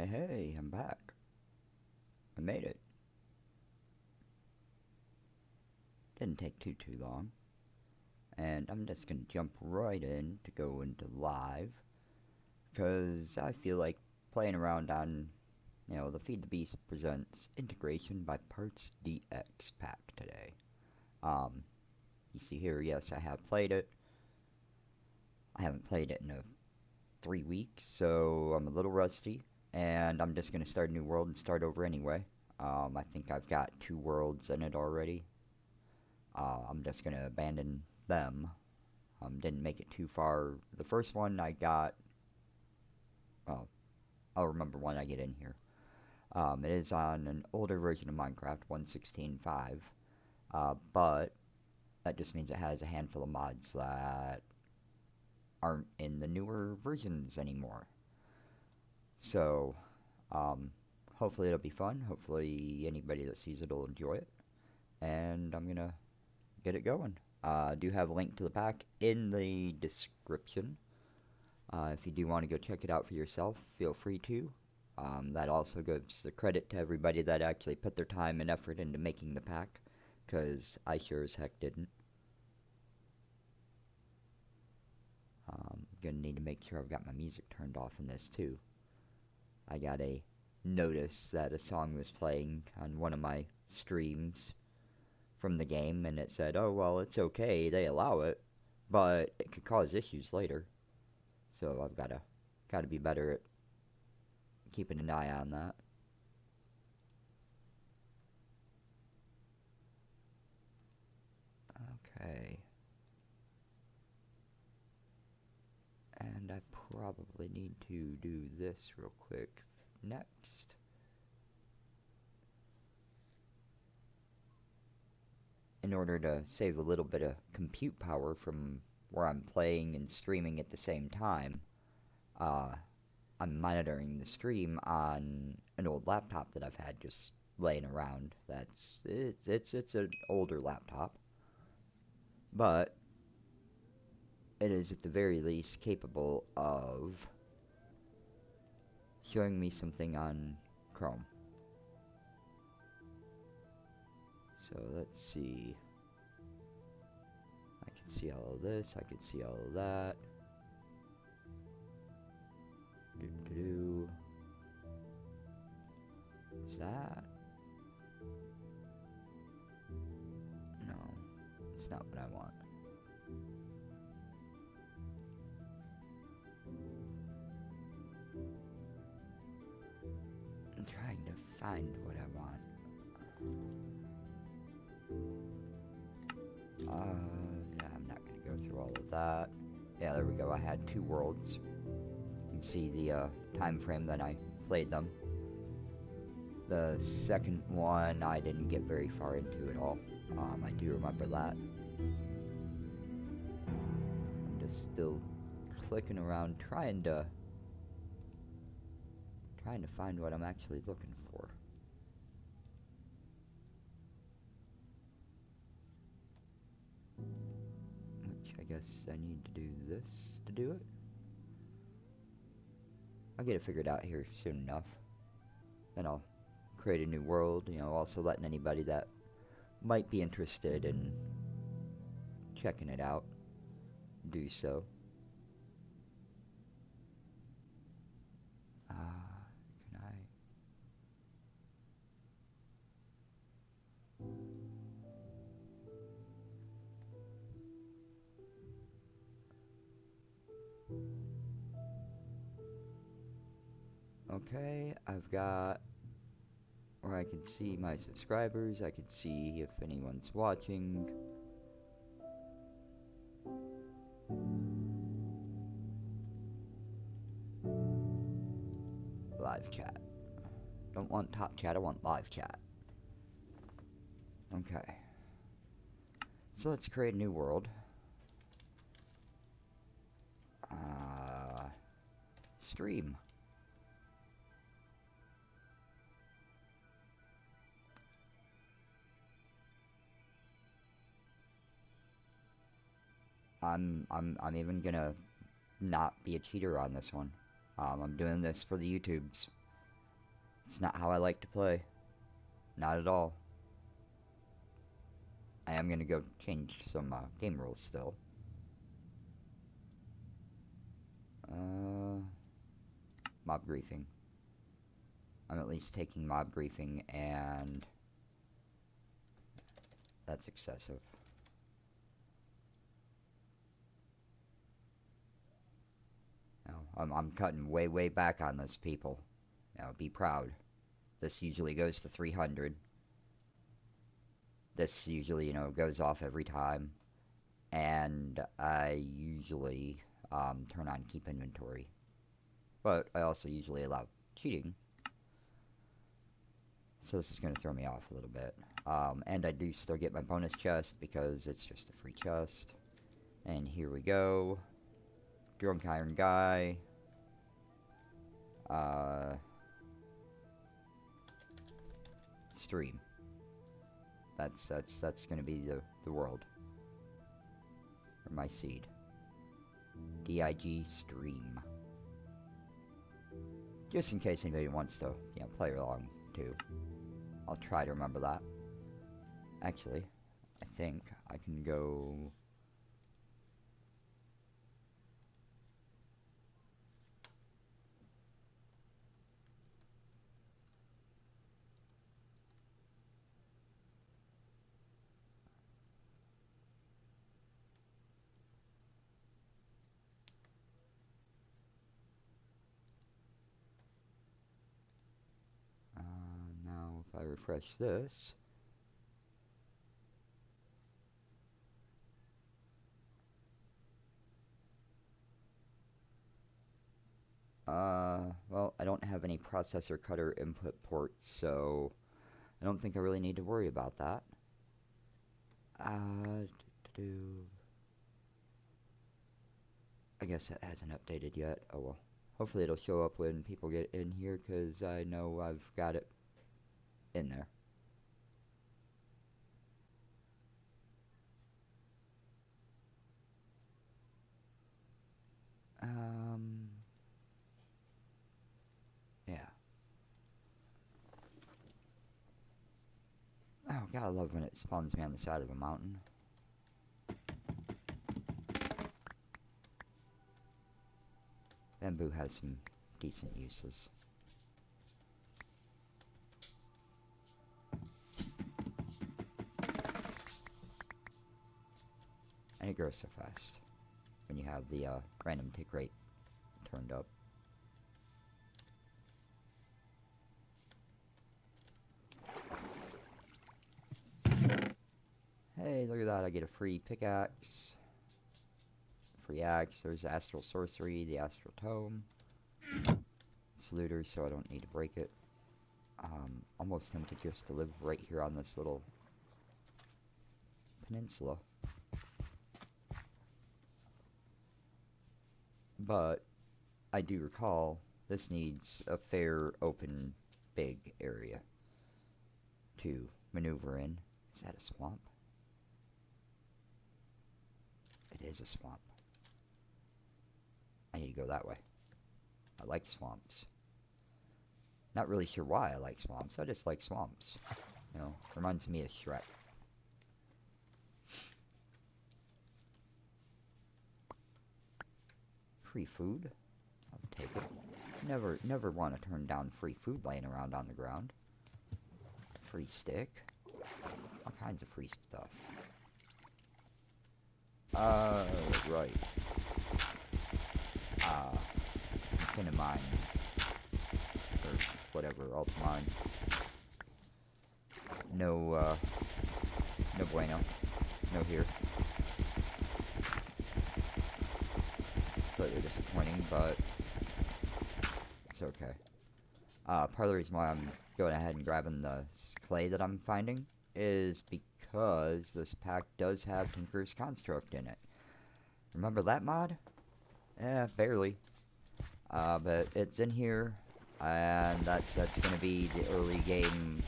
Hey, I'm back. I made it. Didn't take too long. And I'm just gonna jump right in to go into live, because I feel like playing around on, the Feed the Beast presents Integration by Parts DX pack today. Um, you see here, yes, I have played it. I haven't played it in 3 weeks, so I'm a little rusty, and I'm just gonna start a new world and start over anyway. I think I've got 2 worlds in it already. I'm just gonna abandon them. Didn't make it too far. The first one I got, well, I'll remember when I get in here. It is on an older version of Minecraft, 1.16.5, but that just means it has a handful of mods that aren't in the newer versions anymore. So, um, hopefully it'll be fun. Hopefully anybody that sees it will enjoy it. And I'm gonna get it going. I do have a link to the pack in the description. If you do want to go check it out for yourself, feel free to. That also gives the credit to everybody that actually put their time and effort into making the pack, because I sure as heck didn't. Gonna need to make sure I've got my music turned off in this too. I got a notice that a song was playing on one of my streams from the game, and it said, oh, well, it's okay, they allow it, but it could cause issues later. So I've gotta be better at keeping an eye on that. Okay. And I probably need to do this real quick next. In order to save a little bit of compute power from where I'm playing and streaming at the same time, uh, I'm monitoring the stream on an old laptop that I've had just laying around. It's an older laptop, but it is at the very least capable of showing me something on Chrome. So let's see. I can see all of this. I can see all of that. Do. Is that? No, it's not what I want. I'm trying to find what I want. Yeah, I'm not gonna go through all of that. Yeah, there we go. I had 2 worlds. You can see the time frame that I played them. The second one I didn't get very far into at all. I do remember that. I'm just still clicking around trying to find what I'm actually looking for. Which I guess I need to do this to do it. I'll get it figured out here soon enough. Then I'll create a new world, also letting anybody that might be interested in checking it out do so. Can I? Okay, I've got where I can see my subscribers, I can see if anyone's watching. Live chat. Don't want top chat, I want live chat. Okay. So let's create a new world. Stream. I'm even gonna not be a cheater on this one. I'm doing this for the YouTubes. It's not how I like to play. Not at all. I am gonna go change some game rules still. Mob griefing. I'm at least taking mob griefing, and that's excessive. No, I'm cutting way back on this, people. Now, be proud. This usually goes to 300. This usually, you know, goes off every time. And I usually turn on keep inventory. But I also usually allow cheating. So this is going to throw me off a little bit. And I do still get my bonus chest because it's just a free chest. And here we go. Drunk Iron Guy. Stream. That's gonna be the world. Or my seed. DIGStream. Just in case anybody wants to, you know, play along too. I'll try to remember that. Actually, I think I can go. Now, if I refresh this. Well, I don't have any processor cutter input ports, so I don't think I really need to worry about that. I guess that hasn't updated yet. Oh well. Hopefully it'll show up when people get in here, because I know I've got it in there. Yeah. Oh, gotta love when it spawns me on the side of a mountain. Bamboo has some decent uses. And it grows so fast when you have the random tick rate turned up. Hey, look at that, I get a free pickaxe. Free axe, there's Astral Sorcery, the Astral Tome. It's looter, so I don't need to break it. Almost tempted just to live right here on this little peninsula. But I do recall this needs a fair, open, big area to maneuver in. Is that a swamp? It is a swamp. I need to go that way. I like swamps. Not really sure why I like swamps. I just like swamps. You know, reminds me of Shrek. Free food? I'll take it. Never want to turn down free food laying around on the ground. Free stick. All kinds of free stuff. Right. Infinimine. Or whatever, Ultimine. No bueno. No here. Slightly disappointing, but it's okay. Part of the reason why I'm going ahead and grabbing the clay that I'm finding is because this pack does have Tinker's Construct in it. Remember that mod? Eh, barely. But it's in here, and that's going to be the early game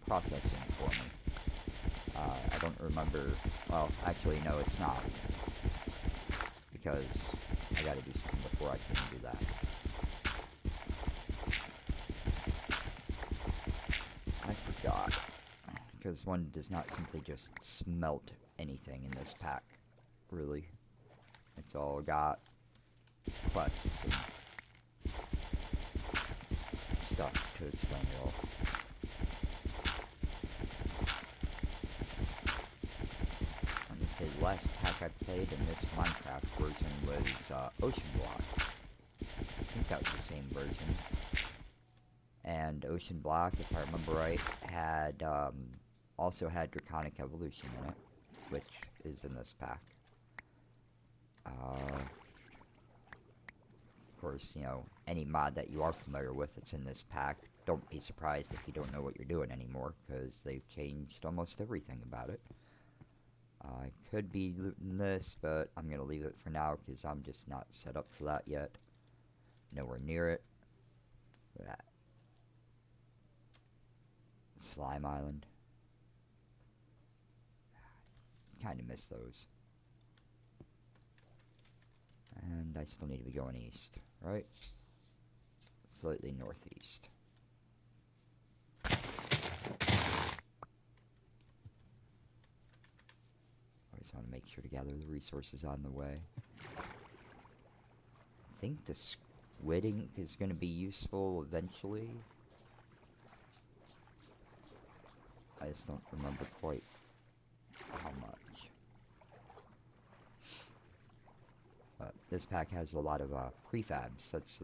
processing for me. I don't remember. Well, actually, no, it's not, because I got to do something before I can do that. Because one does not simply just smelt anything in this pack, really. It's all got quests and stuff to explain it all. Let me say, the last pack I played in this Minecraft version was Ocean Block. I think that was the same version. And Ocean Block, if I remember right, had also had Draconic Evolution in it, which is in this pack. Of course, you know, any mod that you are familiar with that's in this pack, don't be surprised if you don't know what you're doing anymore, because they've changed almost everything about it. I could be looting this, but I'm going to leave it for now, because I'm just not set up for that yet. Nowhere near it. Slime Island. Kind of miss those. And I still need to be going east, right? Slightly northeast. Always want to make sure to gather the resources on the way. I think the squid ink is going to be useful eventually. I just don't remember quite how much. But this pack has a lot of prefabs. That's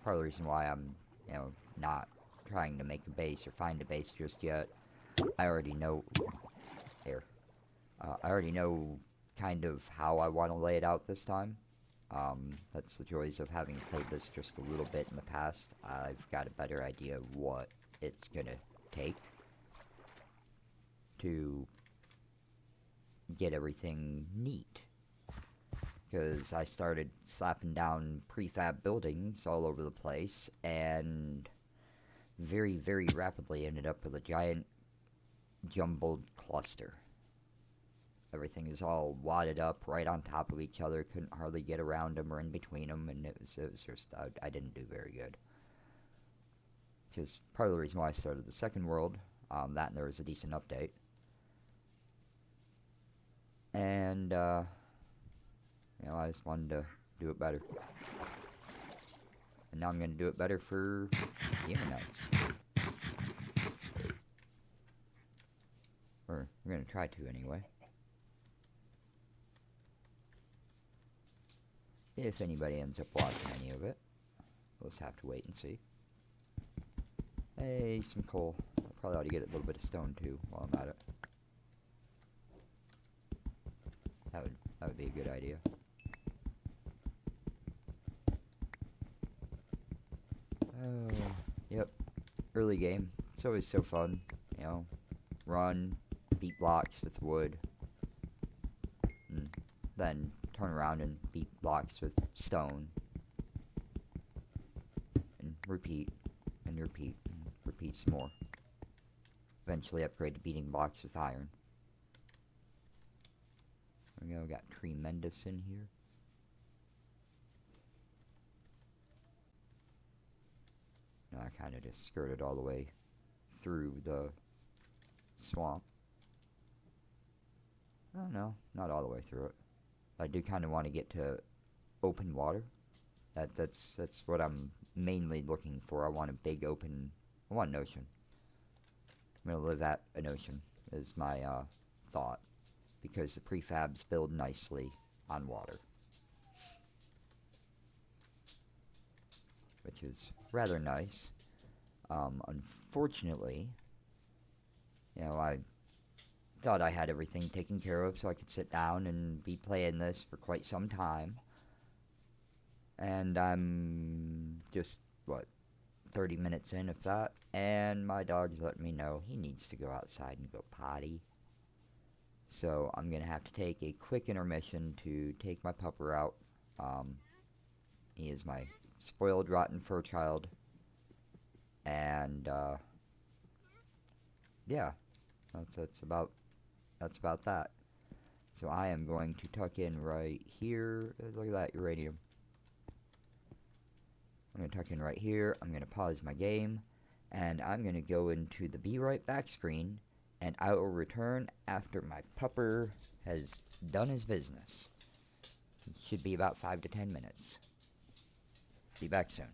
part of the reason why I'm, you know, not trying to make a base or find a base just yet. I already know here. I already know kind of how I want to lay it out this time. That's the joys of having played this just a little bit in the past. I've got a better idea of what it's gonna take to get everything neat. Because I started slapping down prefab buildings all over the place, and very, very rapidly ended up with a giant jumbled cluster. Everything is all wadded up right on top of each other, couldn't hardly get around them or in between them, and it was just, I didn't do very good. Which is part of the reason why I started the second world, that and there was a decent update. And, you know, I just wanted to do it better. And now I'm going to do it better for the internets. Or, we're going to try to anyway. If anybody ends up watching any of it. We'll just have to wait and see. Hey, some coal. I probably ought to get a little bit of stone too while I'm at it. That would be a good idea. Oh, yep. Early game. It's always so fun, you know. Run, beat blocks with wood, and then turn around and beat blocks with stone, and repeat, and repeat, and repeat some more. Eventually upgrade to beating blocks with iron. There we go, we got Tremendous in here. No, I kind of just skirted all the way through the swamp. Oh no, not all the way through it. I do kind of want to get to open water. That's what I'm mainly looking for. I want a big open. I want an ocean. I'm gonna live at an ocean is my thought, because the prefabs build nicely on water, which is rather nice. Unfortunately, you know, I thought I had everything taken care of so I could sit down and be playing this for quite some time. And I'm just, what, 30 minutes in, if that, and my dog's letting me know he needs to go outside and go potty. So I'm going to have to take a quick intermission to take my pupper out. He is my spoiled, rotten fur child. And, yeah, that's about that. So I am going to tuck in right here. Look at that uranium. I'm going to tuck in right here. I'm going to pause my game. And I'm going to go into the Be Right Back screen and I will return after my pupper has done his business. It should be about 5 to 10 minutes. Be back soon.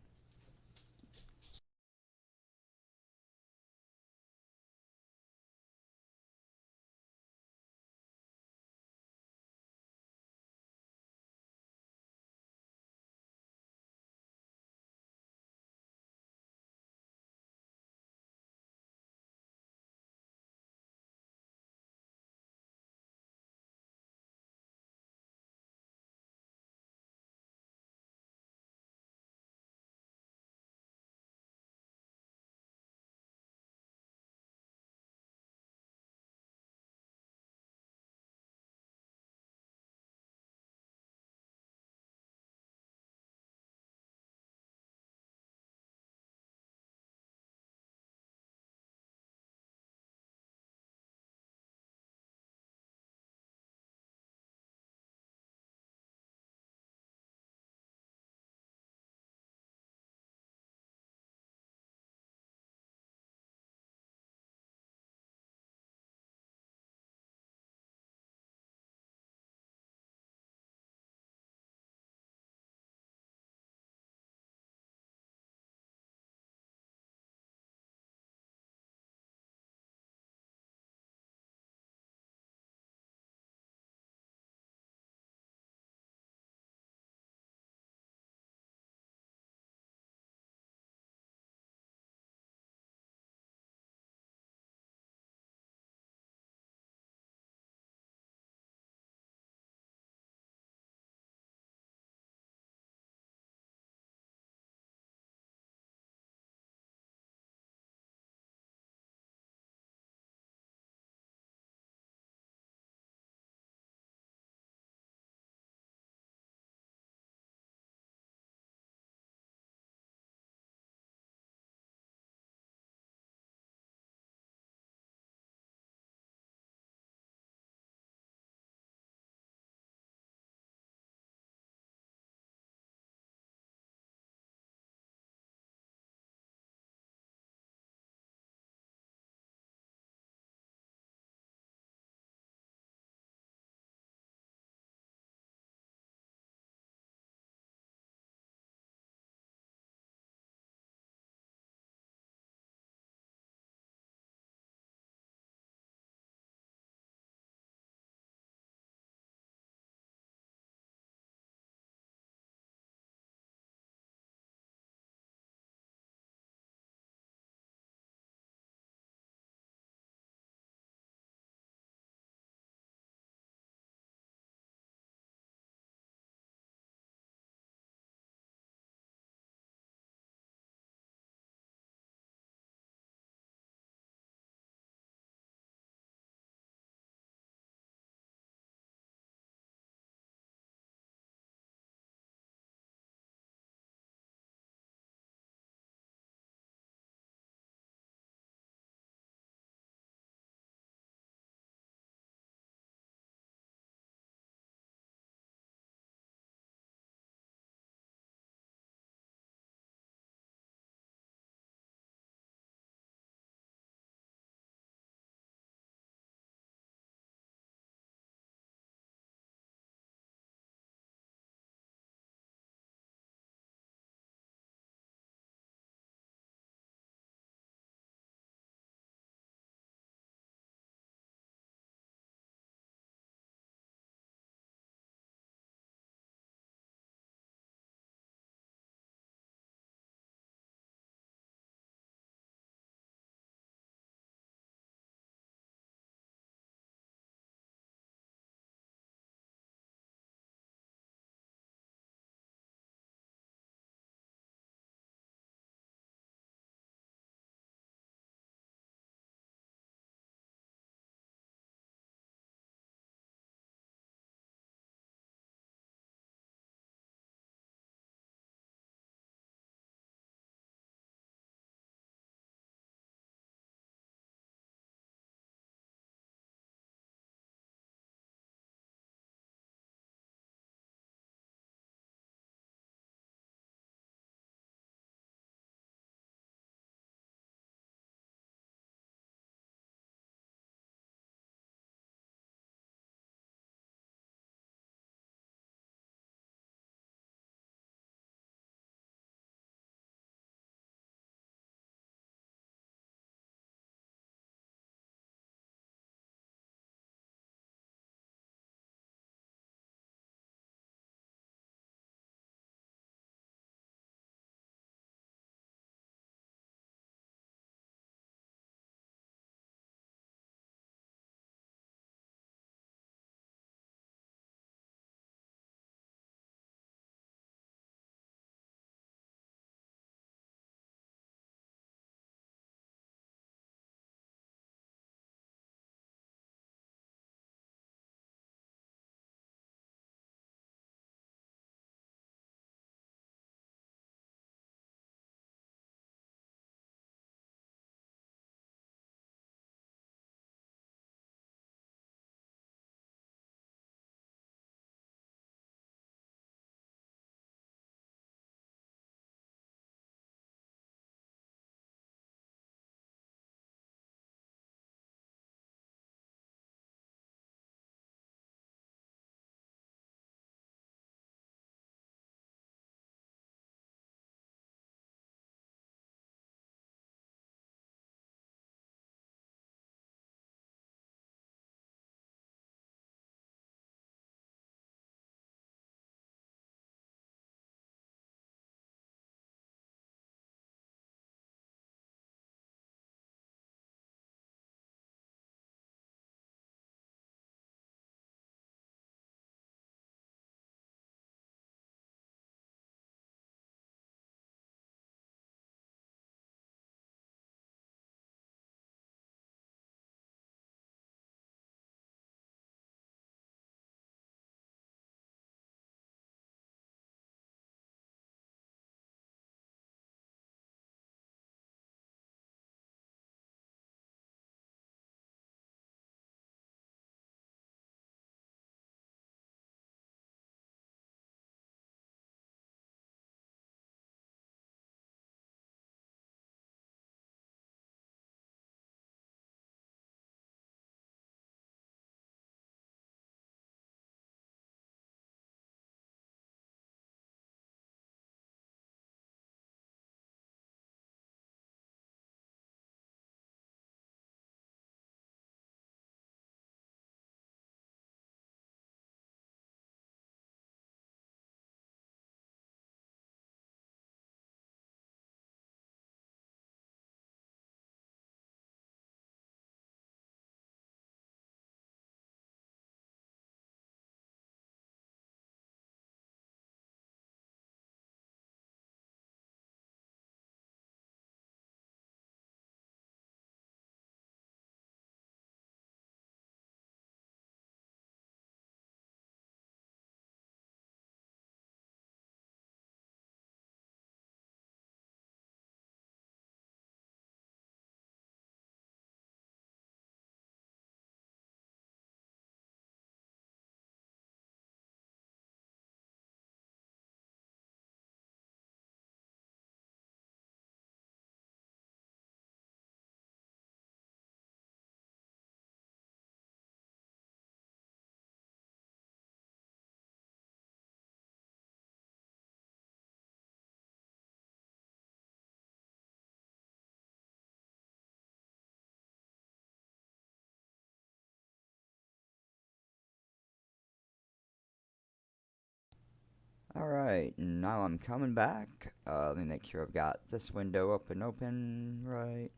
Alright, now I'm coming back. Let me make sure I've got this window open, right.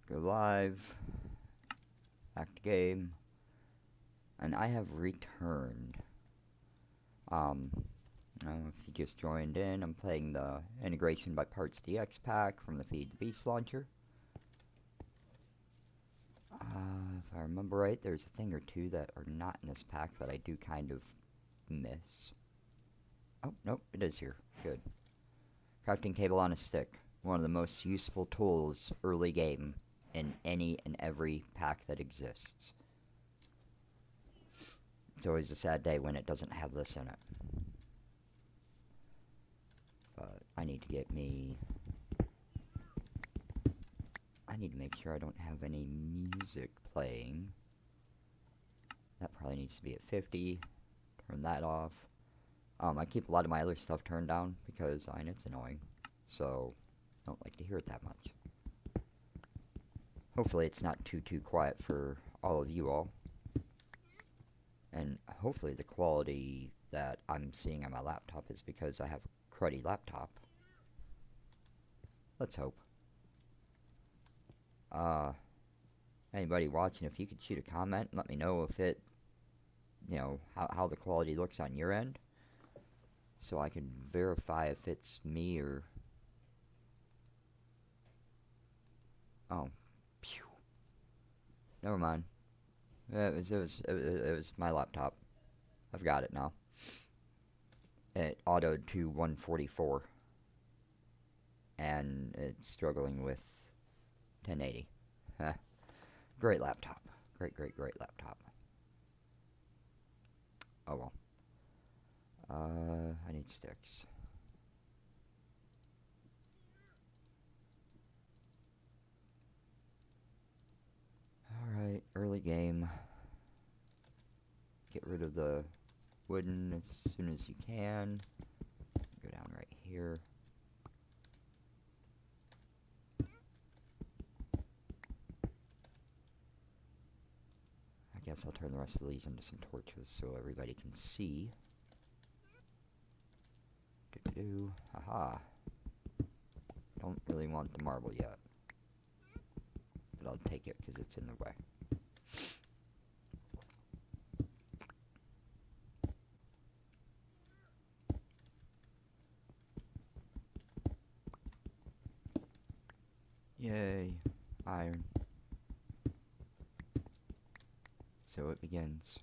Go live. Back to game. And I have returned. If you just joined in, I'm playing the Integration by Parts DX pack from the Feed the Beast launcher. If I remember right, there's a thing or two that are not in this pack that I do kind of miss. Oh, nope, it is here. Good. Crafting table on a stick. One of the most useful tools early game in any and every pack that exists. It's always a sad day when it doesn't have this in it. But I need to get me... I need to make sure I don't have any music playing. That probably needs to be at 50. Turn that off. I keep a lot of my other stuff turned down because it's annoying. So, I don't like to hear it that much. Hopefully it's not too quiet for all of you all. And hopefully the quality that I'm seeing on my laptop is because I have a cruddy laptop. Let's hope. Anybody watching, if you could shoot a comment and let me know if it, how the quality looks on your end. So I can verify if it's me or... Oh. Phew. Never mind. It was my laptop. I've got it now. It autoed to 144. And it's struggling with 1080. Great laptop. Great laptop. Oh well. I need sticks. Alright, early game. Get rid of the wooden as soon as you can. Go down right here. I guess I'll turn the rest of these into some torches so everybody can see. Haha. Don't really want the marble yet. But I'll take it because it's in the way. Yay. Iron. So it begins.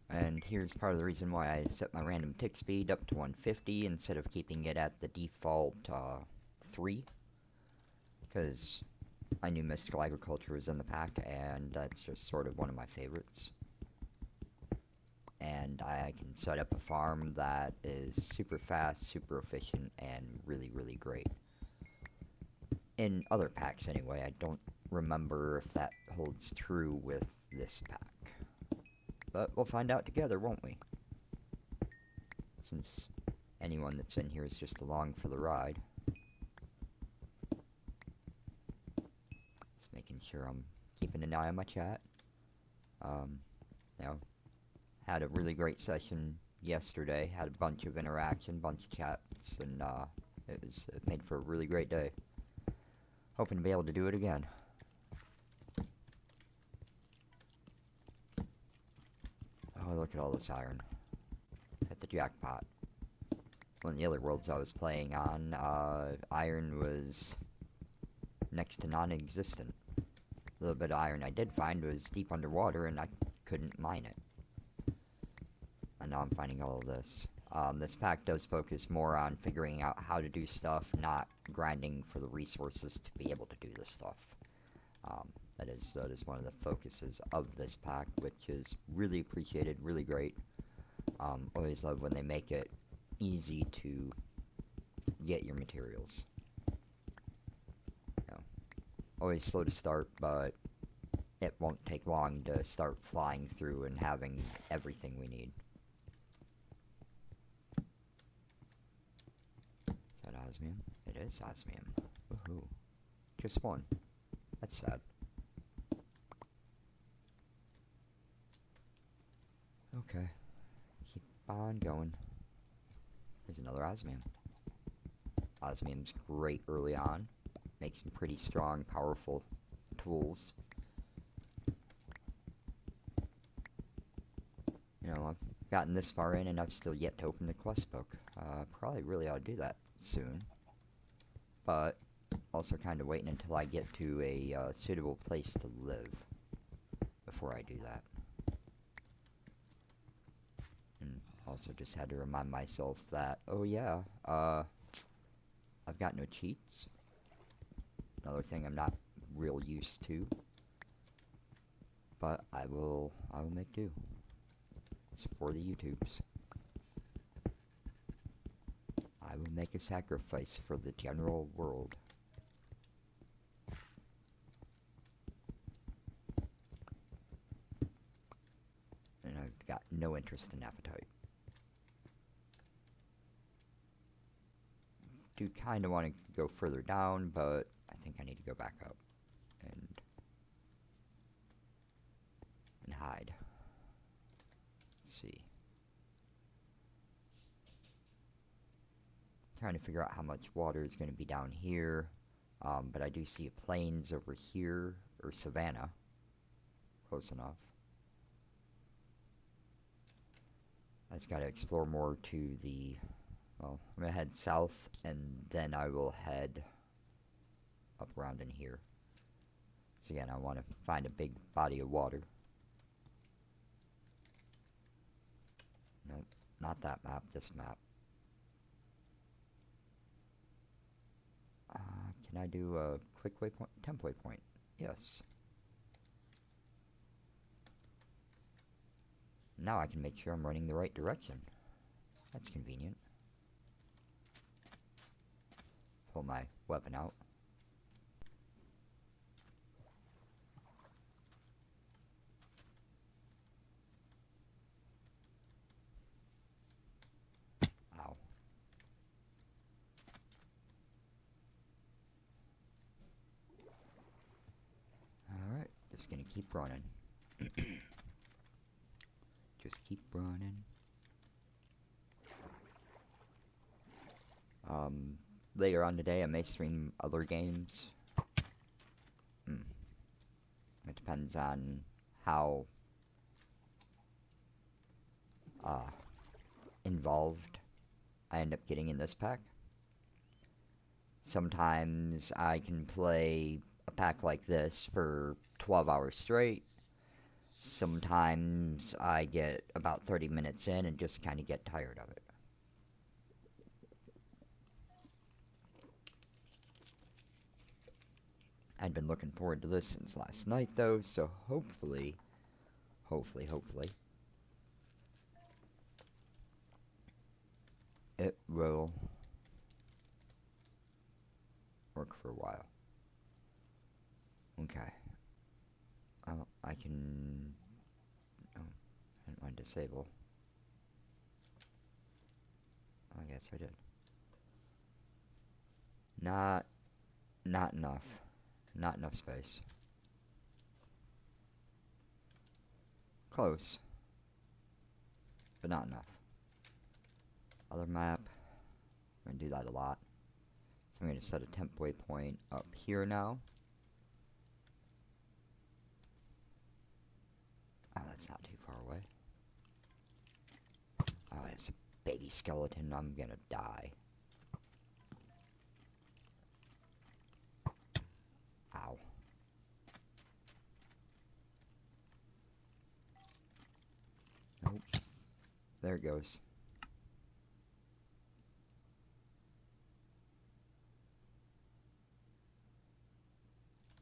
And here's part of the reason why I set my random tick speed up to 150 instead of keeping it at the default 3. Because I knew Mystical Agriculture was in the pack, and that's just sort of one of my favorites. And I can set up a farm that is super fast, super efficient, and really great. In other packs anyway. I don't remember if that holds true with this pack. But we'll find out together, won't we? Since anyone that's in here is just along for the ride. Just making sure I'm keeping an eye on my chat. Had a really great session yesterday. Had a bunch of interaction, bunch of chats, and it made for a really great day. Hoping to be able to do it again. Oh, look at all this iron. Hit the jackpot. One of the other worlds I was playing on, iron was next to non-existent. The little bit of iron I did find was deep underwater and I couldn't mine it. And now I'm finding all of this. This pack does focus more on figuring out how to do stuff, not grinding for the resources to be able to do this stuff. That is one of the focuses of this pack, which is really appreciated, really great. Always love when they make it easy to get your materials. Always slow to start, but it won't take long to start flying through and having everything we need. Is that osmium? It is osmium. Woohoo. Just one. That's sad. Okay. Keep on going. There's another osmium. Osmium's great early on. Makes some pretty strong, powerful tools. You know, I've gotten this far in and I've still yet to open the quest book. Probably really ought to do that soon. But also kind of waiting until I get to a suitable place to live before I do that. And also just had to remind myself that, oh yeah, I've got no cheats. Another thing I'm not real used to. But I will make do. It's for the YouTubes. I will make a sacrifice for the general world. And I've got no interest in appetite. Do kind of want to go further down, but I think I need to go back up and hide. Let's see. Trying to figure out how much water is going to be down here, but I do see plains over here, or savanna. Close enough. I just got to explore more to the... Well, I'm going to head south, and then I will head up around in here. So again, I want to find a big body of water. Nope, not that map, this map. Can I do a quick waypoint? Temp waypoint. Yes. Now I can make sure I'm running the right direction. That's convenient. Pull my weapon out. Ow. Alright, just gonna keep running. Just keep running. Later on today I may stream other games. It depends on how involved I end up getting in this pack. Sometimes I can play a pack like this for 12 hours straight. Sometimes I get about 30 minutes in and just kind of get tired of it. I'd been looking forward to this since last night though, so hopefully, it will work for a while. Okay. I can... Oh, I didn't want to disable. I guess I did. Not enough. Not enough space. Close. But not enough. Other map. I'm going to do that a lot. So I'm going to set a temp waypoint up here now. Oh, that's not too far away. Oh, it's a baby skeleton. I'm going to die. Ow. Nope. There it goes.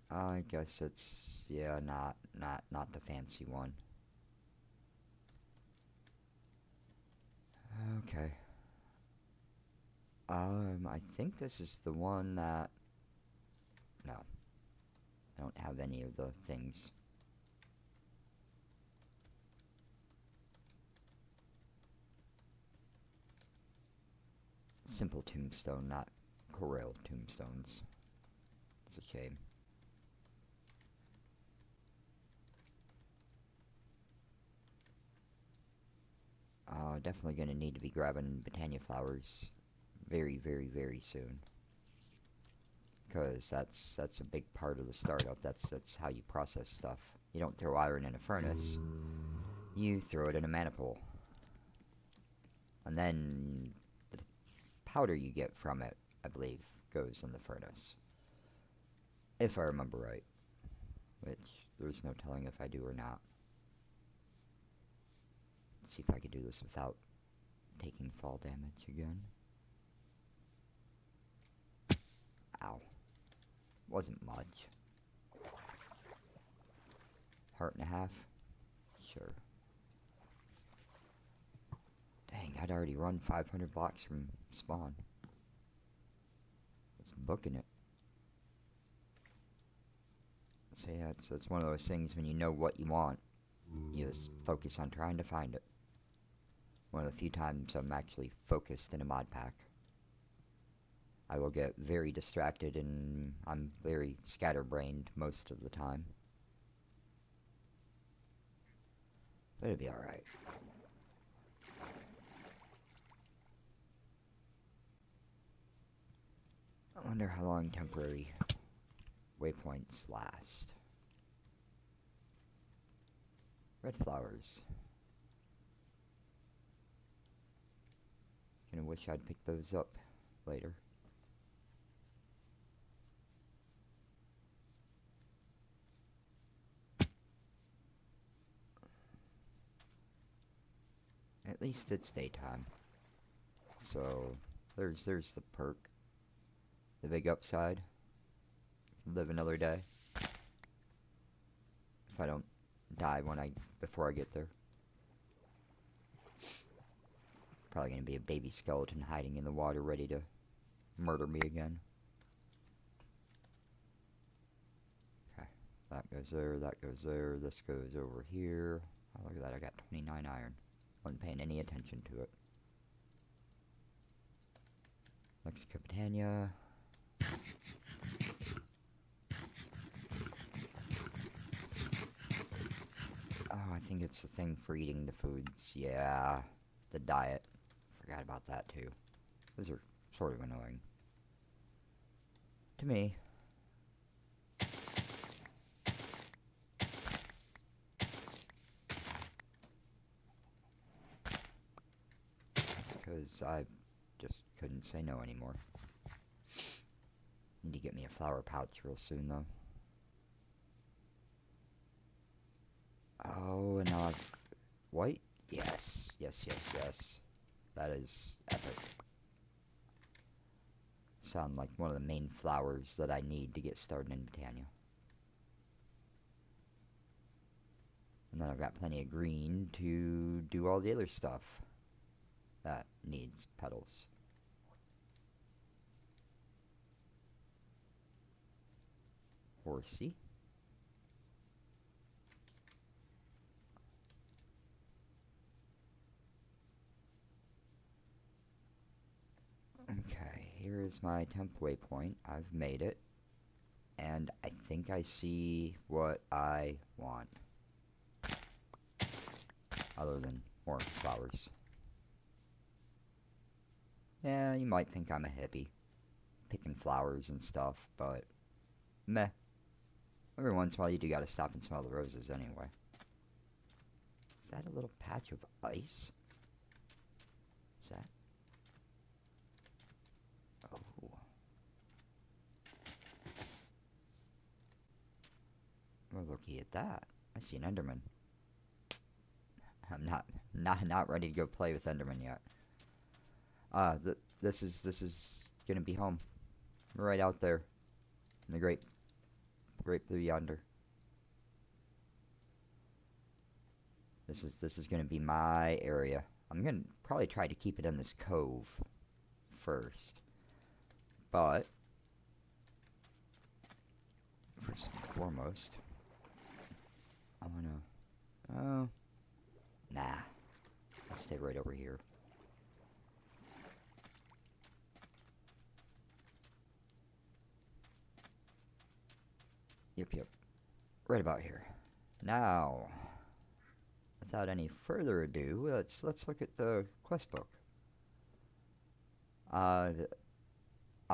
I guess it's, yeah, not the fancy one. Okay. I think this is the one that... No. I don't have any of the things. Simple tombstone, not coral tombstones. It's a shame. Definitely gonna need to be grabbing Botania flowers very, very, very soon. Because that's a big part of the startup. That's how you process stuff. You don't throw iron in a furnace. You throw it in a manifold. And then the powder you get from it, I believe, goes in the furnace. If I remember right. Which, there's no telling if I do or not. Let's see if I can do this without taking fall damage again. Ow. Wasn't much. Heart and a half? Sure. Dang, I'd already run 500 blocks from spawn. It's booking it. So yeah, it's one of those things when you know what you want, you just focus on trying to find it. One of the few times I'm actually focused in a mod pack. I will get very distracted and I'm very scatterbrained most of the time. But it'll be alright. I wonder how long temporary waypoints last. Red flowers. Kinda wish I'd pick those up later. At least it's daytime. So there's the perk. The big upside. Live another day. If I don't die before I get there. Probably gonna be a baby skeleton hiding in the water ready to murder me again. Okay. That goes there, that goes there, this goes over here. Oh, look at that, I got 29 iron. Wasn't paying any attention to it. Next Capitania. Oh, I think it's the thing for eating the foods. Yeah, the diet. Forgot about that too. Those are sort of annoying. To me. That's because I just couldn't say no anymore. Need to get me a flower pouch real soon though. Oh, and now I've... White? Yes, yes, yes, yes. That is epic. Sound like one of the main flowers that I need to get started in Botania. And then I've got plenty of green to do all the other stuff that needs petals. Horsey. Okay, here is my temp waypoint. I've made it. And I think I see what I want. Other than more flowers. Yeah, you might think I'm a hippie. Picking flowers and stuff, but... meh. Every once in a while you do gotta stop and smell the roses anyway. Is that a little patch of ice? Is that... oh. Well, looky at that. I see an Enderman. I'm not ready to go play with Enderman yet. This is gonna be home. Right out there. In the great blue yonder. This is gonna be my area. I'm gonna probably try to keep it in this cove first. But first and foremost, I wanna nah. Let's stay right over here. Yep. Right about here. Now, the without any further ado, let's look at the quest book. I'll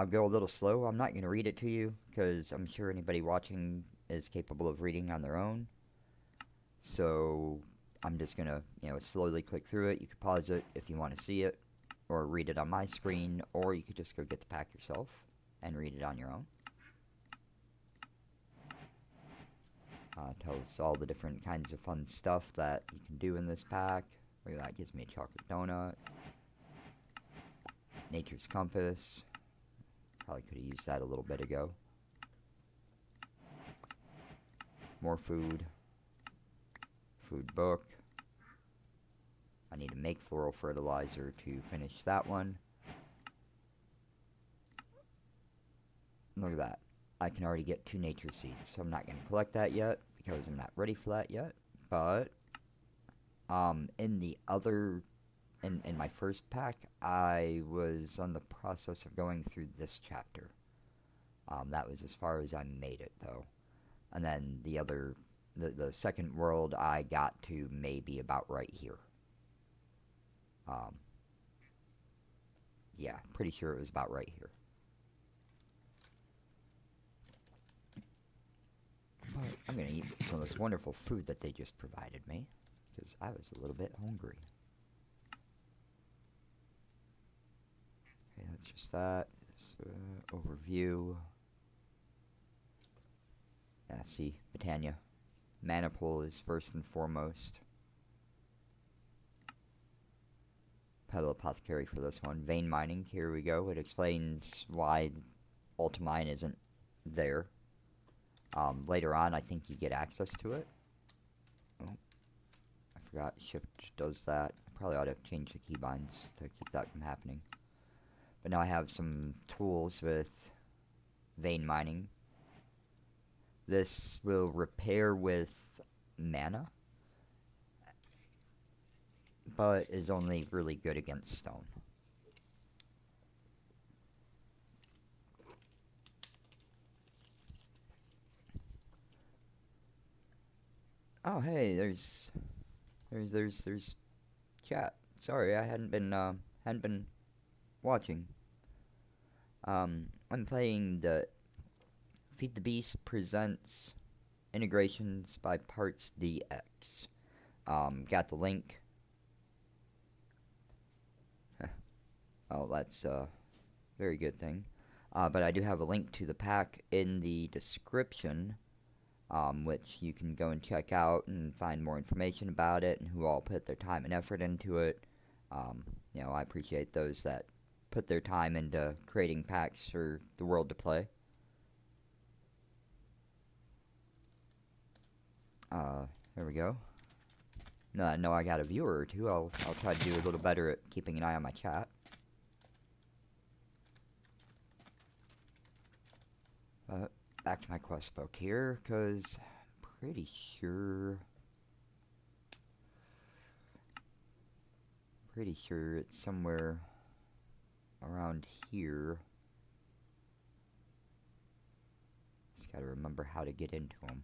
go a little slow. I'm not going to read it to you because I'm sure anybody watching is capable of reading on their own. So I'm just going to, slowly click through it. You could pause it if you want to see it, or read it on my screen, or you could just go get the pack yourself and read it on your own. Tells all the different kinds of fun stuff that you can do in this pack. Look at that, gives me a chocolate donut. Nature's Compass. Probably could have used that a little bit ago. More food. Food book. I need to make floral fertilizer to finish that one. Look at that. I can already get 2 nature seeds, so I'm not going to collect that yet because I'm not ready for that yet. But in my first pack, I was on the process of going through this chapter. That was as far as I made it, though. And then the second world, I got to maybe about right here. Yeah, pretty sure it was about right here. But I'm going to eat some of this wonderful food that they just provided me, because I was a little bit hungry. Okay, that's just that. This, overview. Yeah, see, Botania. Mana pool is first and foremost. Petal Apothecary for this one. Vein mining, here we go. It explains why Ultimine isn't there. Later on, I think you get access to it. Oh, I forgot Shift does that. I probably ought to change the keybinds to keep that from happening. But now I have some tools with vein mining. This will repair with mana, but is only really good against stone. Oh, hey, there's chat. Sorry, I hadn't been watching. I'm playing the Feed the Beast presents Integrations by Parts DX. Got the link. Oh, that's a very good thing. But I do have a link to the pack in the description, which you can go and check out and find more information about it and who all put their time and effort into it. I appreciate those that put their time into creating packs for the world to play. There we go. Now that I know I got a viewer or two, I'll try to do a little better at keeping an eye on my chat. Back to my quest book here, because I'm pretty sure it's somewhere around here. Just gotta remember how to get into them.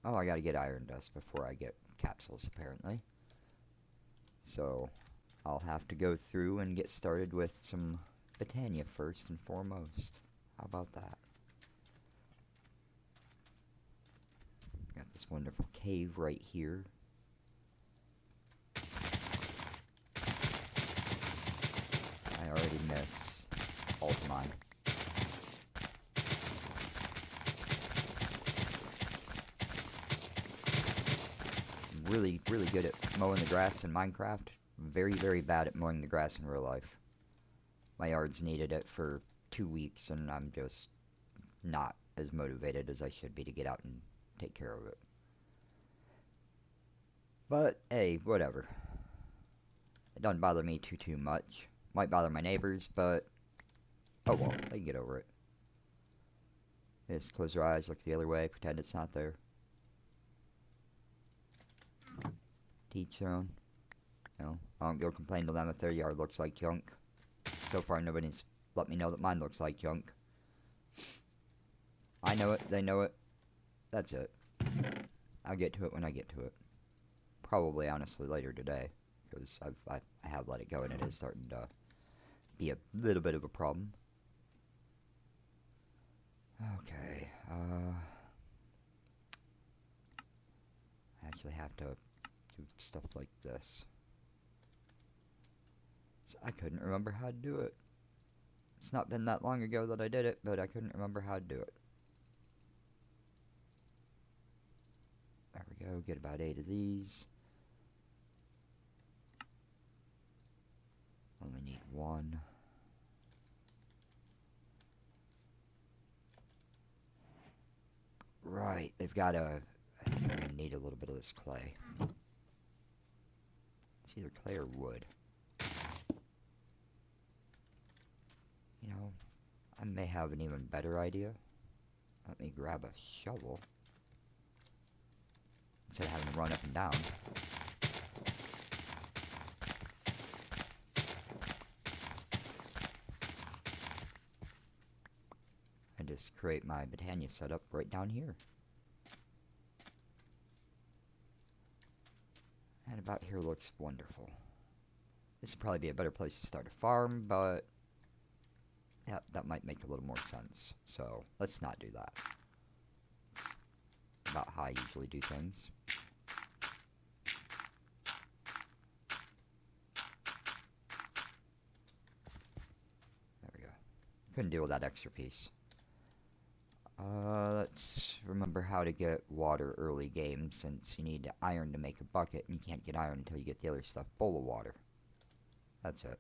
Oh, I gotta get iron dust before I get capsules, apparently. So, I'll have to go through and get started with some Botania first and foremost. How about that? Got this wonderful cave right here. I already miss Ultimine. Really good at mowing the grass in Minecraft. Very, very bad at mowing the grass in real life. My yard's needed it for 2 weeks, and I'm just not as motivated as I should be to get out and take care of it. But, hey, whatever. It doesn't bother me too much. Might bother my neighbors, but oh well, they can get over it. Just close your eyes, look the other way, pretend it's not there. Teach your own. I don't go complain to them if their yard looks like junk. So far, nobody's let me know that mine looks like junk. I know it, they know it. That's it. I'll get to it when I get to it. Probably, honestly, later today. Because I have let it go and it is starting to be a little bit of a problem. Okay, I actually have to do stuff like this. So I couldn't remember how to do it. It's not been that long ago that I did it, but I couldn't remember how to do it. There we go, get about 8 of these. Only need 1. Right, they've got a... I think I'm gonna need a little bit of this clay. It's either clay or wood. You know, I may have an even better idea. Let me grab a shovel. Instead of having to run up and down. And just create my Botania setup right down here. And about here looks wonderful. This would probably be a better place to start a farm, but yeah, that might make a little more sense. So let's not do that. It's about how I usually do things. There we go. Couldn't deal with that extra piece. Let's remember how to get water early game, since you need iron to make a bucket, and you can't get iron until you get the other stuff full of water. That's it.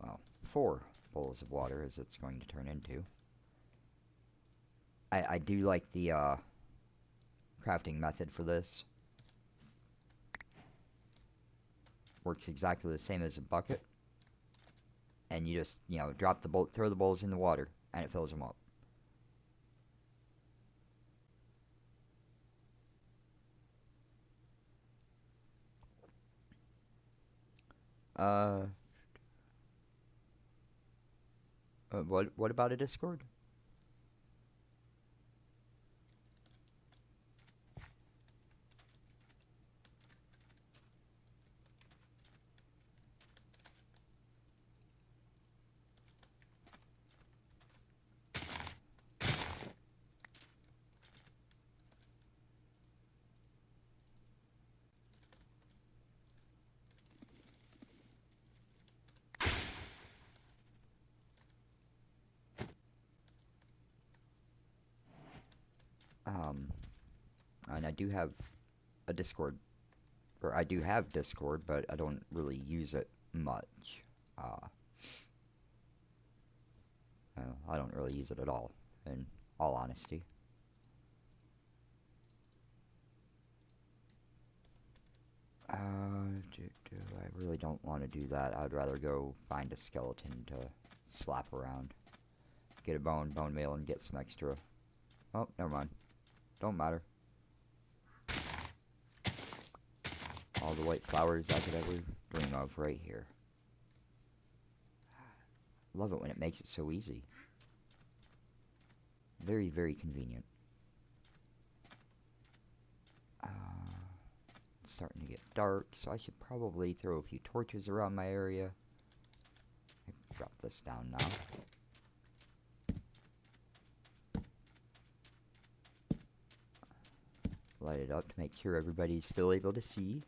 Well, 4 bowls of water as it's going to turn into. I do like the crafting method for this. Works exactly the same as a bucket. And you just, you know, drop the bowl, throw the bowls in the water, and it fills them up. What about a Discord? And I do have a Discord, or I do have Discord, but I don't really use it much. I don't really use it at all, in all honesty. I really don't want to do that. I'd rather go find a skeleton to slap around. Get a bone meal, and get some extra. Oh, never mind. Don't matter. All the white flowers I could ever dream of right here. Love it when it makes it so easy. Very, very convenient. It's starting to get dark, so I should probably throw a few torches around my area. Drop this down now. Light it up to make sure everybody's still able to see.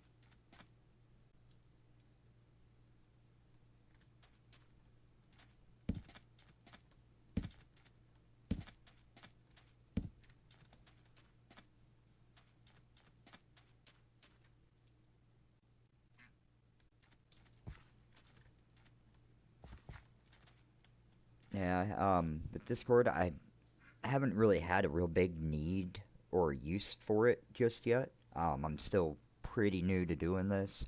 Yeah, with Discord, I haven't really had a real big need or use for it just yet. I'm still pretty new to doing this,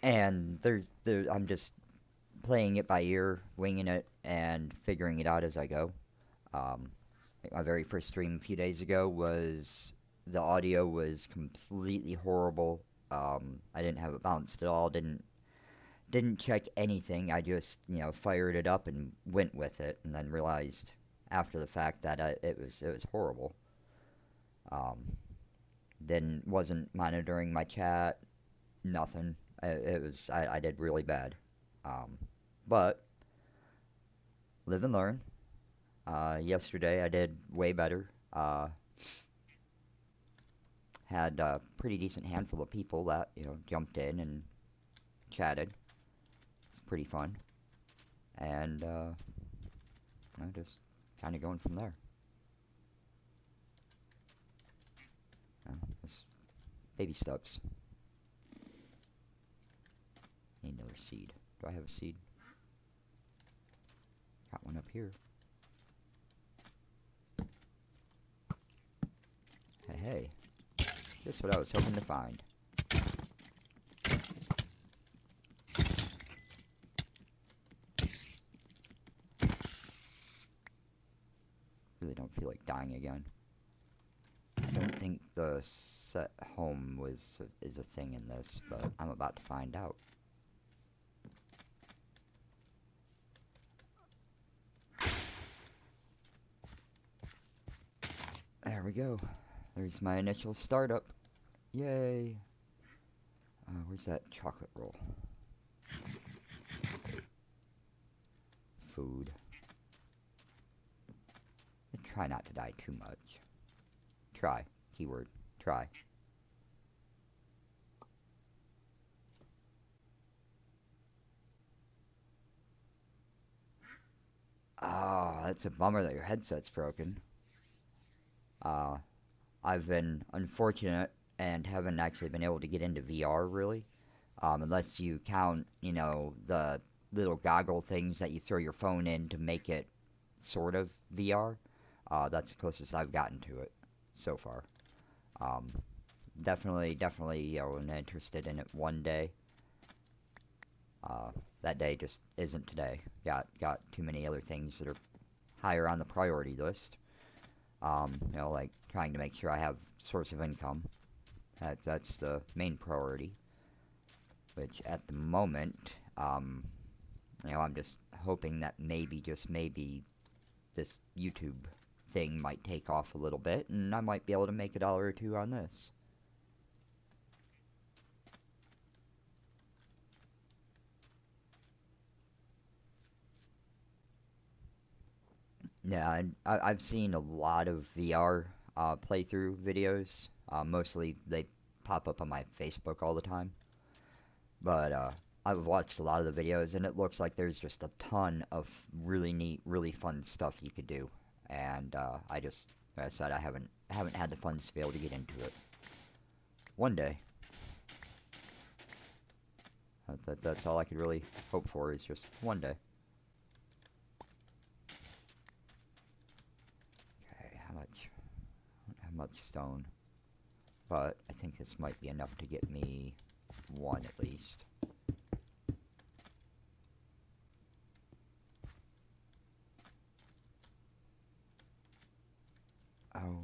and I'm just playing it by ear, winging it, and figuring it out as I go. My very first stream a few days ago was the audio was completely horrible. I didn't have it balanced at all. Didn't didn't check anything. I just, you know, fired it up and went with it, and then realized after the fact that it was horrible. Um, then wasn't monitoring my chat, nothing. I did really bad. Um, but live and learn. Yesterday I did way better. Had a pretty decent handful of people that jumped in and chatted. It's pretty fun, and I'm just kind of going from there. Just baby steps. Need another seed. Do I have a seed? Got one up here. Hey, hey. Just what I was hoping to find. Really don't feel like dying again. I don't think the set home is a thing in this, but I'm about to find out. There we go. There's my initial startup. Yay! Where's that chocolate roll? Food. Try not to die too much. Try. Keyword. Try. Oh, that's a bummer that your headset's broken. Uh, I've been unfortunate and haven't actually been able to get into VR really. Unless you count, the little goggle things that you throw your phone in to make it sort of VR. That's the closest I've gotten to it so far. Um, definitely, interested in it one day. That day just isn't today. Got too many other things that are higher on the priority list. Like trying to make sure I have source of income. That's the main priority. Which at the moment, I'm just hoping that maybe, just maybe, this YouTube thing might take off a little bit, and I might be able to make $1 or $2 on this. Yeah, I've seen a lot of VR playthrough videos. Mostly they pop up on my Facebook all the time. But I've watched a lot of the videos, and it looks like there's just a ton of really neat, really fun stuff you could do. And like I said, I haven't had the funds to be able to get into it. One day. That's all I could really hope for, is just one day. Okay, how much? I don't have much stone. But I think this might be enough to get me one at least. Oh.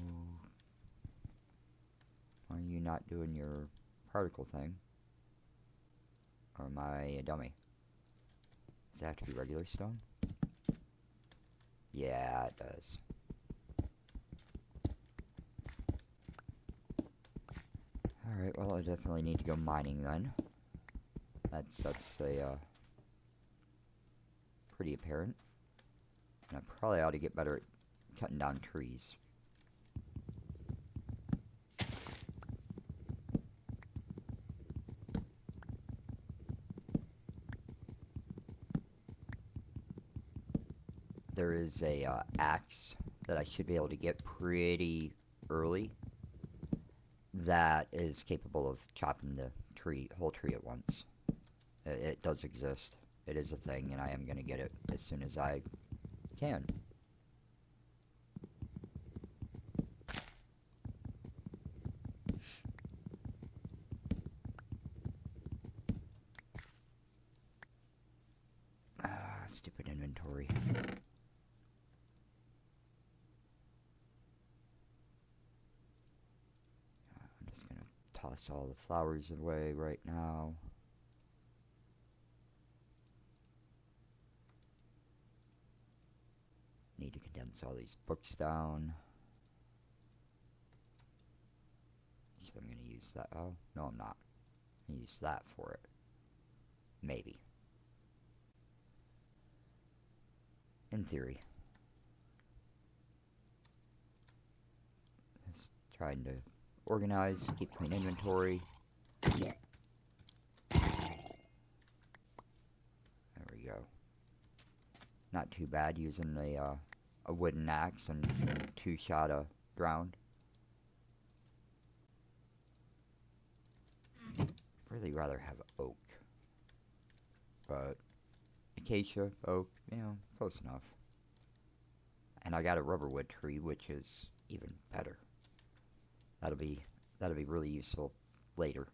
Are you not doing your particle thing? Or am I a dummy? Does that have to be regular stone? Yeah, it does. Alright, well I definitely need to go mining then. That's a pretty apparent. And I probably ought to get better at cutting down trees. There is a axe that I should be able to get pretty early that is capable of chopping the whole tree at once. It does exist. It is a thing, and I am going to get it as soon as I can. Stupid inventory. I'm just going to toss all the flowers away right now. condense all these books down. So I'm going to use that. Oh, no, I'm not. I'm going to use that for it. Maybe. In theory. Just trying to organize, keep clean inventory. There we go. Not too bad using a wooden axe and 2-shot of ground. Really rather have oak, but acacia, oak, you know, close enough. And I got a rubberwood tree, which is even better. That'll be really useful later.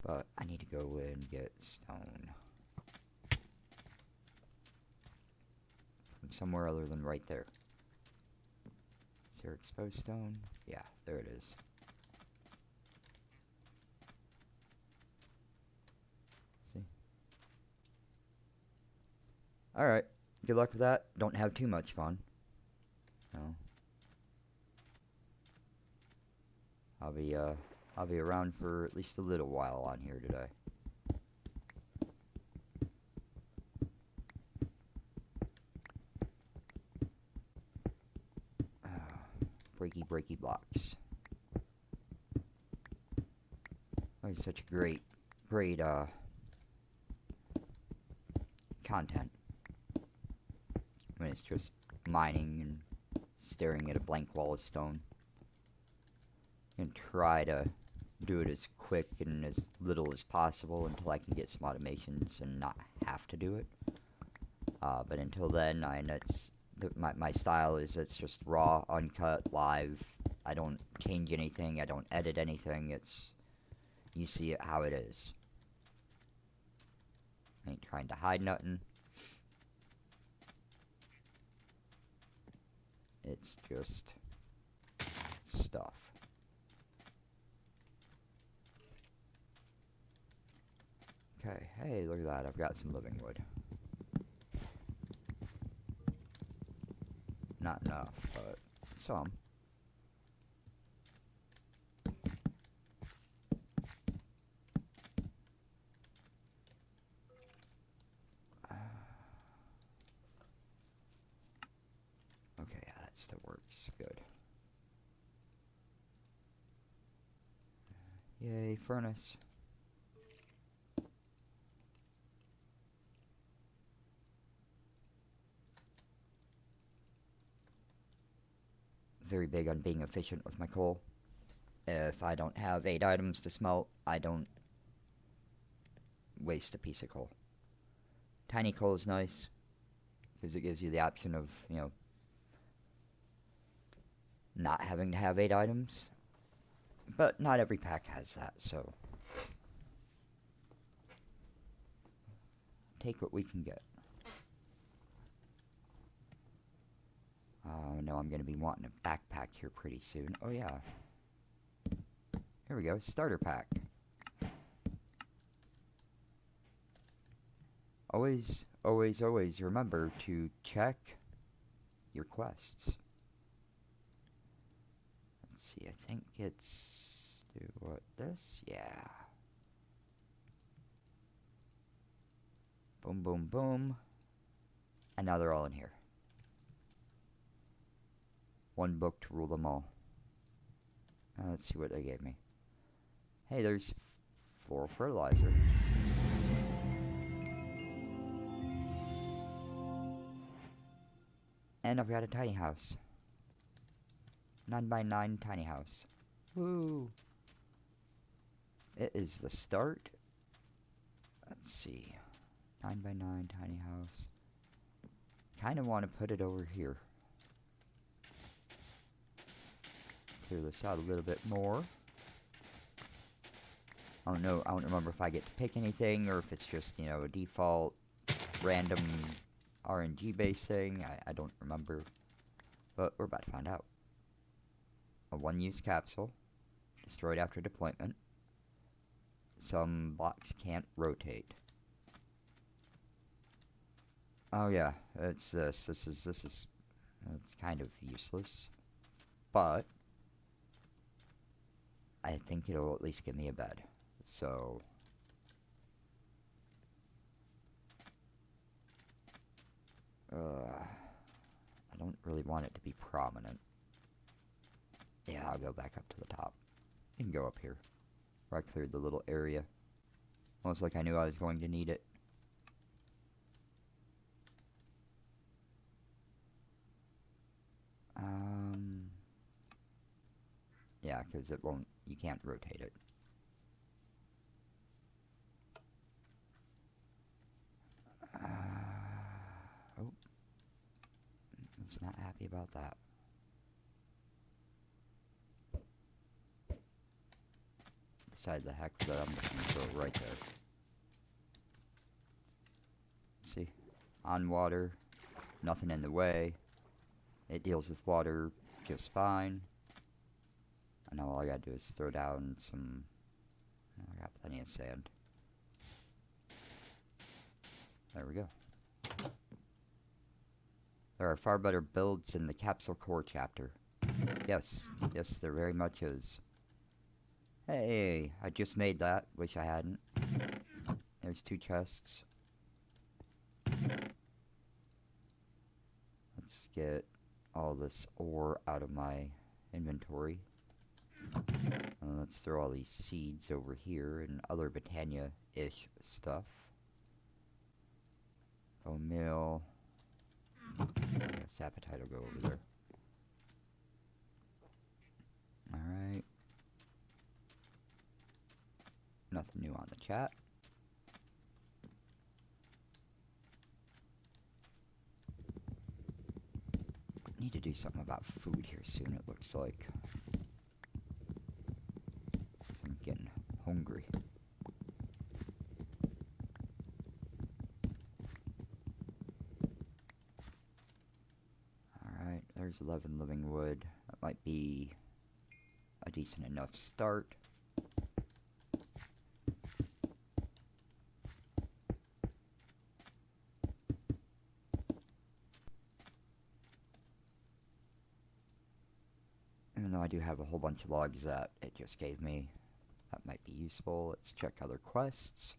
But I need to go and get stone from somewhere other than right there. Is there exposed stone? Yeah, there it is. See? Alright, good luck with that. Don't have too much fun. No. I'll be around for at least a little while on here today. Breaky blocks. Always such a great content when it's just mining and staring at a blank wall of stone. And try to do it as quick and as little as possible until I can get some automations and not have to do it. But until then, my style is it's just raw, uncut, live. I don't change anything. I don't edit anything. You see it how it is. I ain't trying to hide nothing. It's just stuff. Okay, hey, look at that. I've got some living wood. Not enough, but some. Okay, yeah, that still works. Good. Yay, furnace. Very big on being efficient with my coal. If I don't have 8 items to smelt, I don't waste a piece of coal. Tiny coal is nice because it gives you the option of, you know, not having to have 8 items. But not every pack has that, so take what we can get. Oh no, I'm going to be wanting a backpack here pretty soon. Oh yeah. Here we go, starter pack. Always remember to check your quests. Let's see, I think it's... do what, this? Yeah. Boom, boom, boom. And now they're all in here. One book to rule them all. Now let's see what they gave me. Hey, there's floral fertilizer. And I've got a tiny house. 9x9 tiny house. Woo! It is the start. Let's see. 9x9 tiny house. Kind of want to put it over here. Clear this out a little bit more. I don't know. I don't remember if I get to pick anything or if it's just, you know, a default random RNG based thing. I don't remember. But we're about to find out. A one-use capsule. Destroyed after deployment. Some blocks can't rotate. Oh yeah, it's this. This is. It's kind of useless, but I think it'll at least give me a bed. So I don't really want it to be prominent. Yeah, I'll go back up to the top. You can go up here, where I cleared the little area. Almost like I knew I was going to need it. Yeah, because it won't, you can't rotate it. Oh, it's not happy about that. Decide the heck with that, I'm just gonna throw it right there. See, on water, nothing in the way. It deals with water just fine. And now all I gotta do is throw down some. I got plenty of sand. There we go. There are far better builds in the capsule core chapter. Yes, yes, there very much is. Hey, I just made that. Wish I hadn't. There's 2 chests. Let's get all this ore out of my inventory. And let's throw all these seeds over here and other Britannia-ish stuff. Bone meal. Yes, appetite will go over there. Alright. Nothing new on the chat. Need to do something about food here soon, it looks like. I'm getting hungry. Alright, there's 11 living wood. That might be a decent enough start. Even though I do have a whole bunch of logs that it just gave me, that might be useful. Let's check other quests.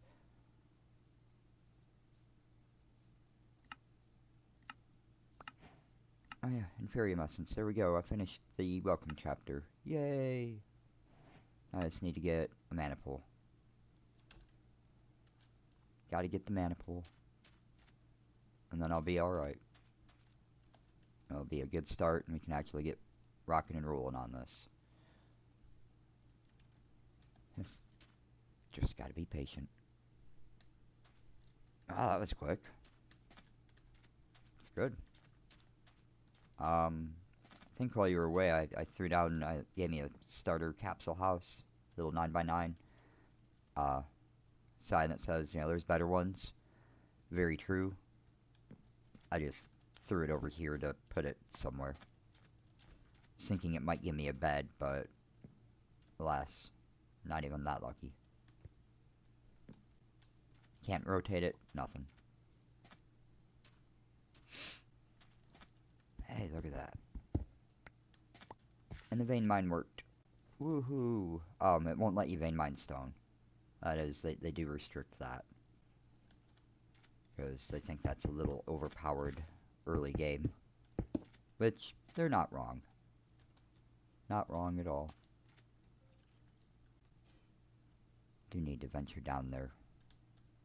Oh yeah, Inferium Essence. There we go. I finished the welcome chapter. Yay! I just need to get a mana pool. Gotta get the mana pool. And then I'll be alright. It'll be a good start and we can actually get rocking and rolling on this. Just gotta be patient. Oh, that was quick. It's good. I think while you were away, I threw down, gave me a starter capsule house, little 9x9 sign that says, you know, there's better ones. Very true. I just threw it over here to put it somewhere. Was thinking it might give me a bed, but alas, not even that lucky. Can't rotate it, nothing. Hey, look at that. And the vein mine worked. Woohoo! It won't let you vein mine stone. That is, they do restrict that. Because they think that's a little overpowered early game. Which, they're not wrong. Not wrong at all. Do need to venture down there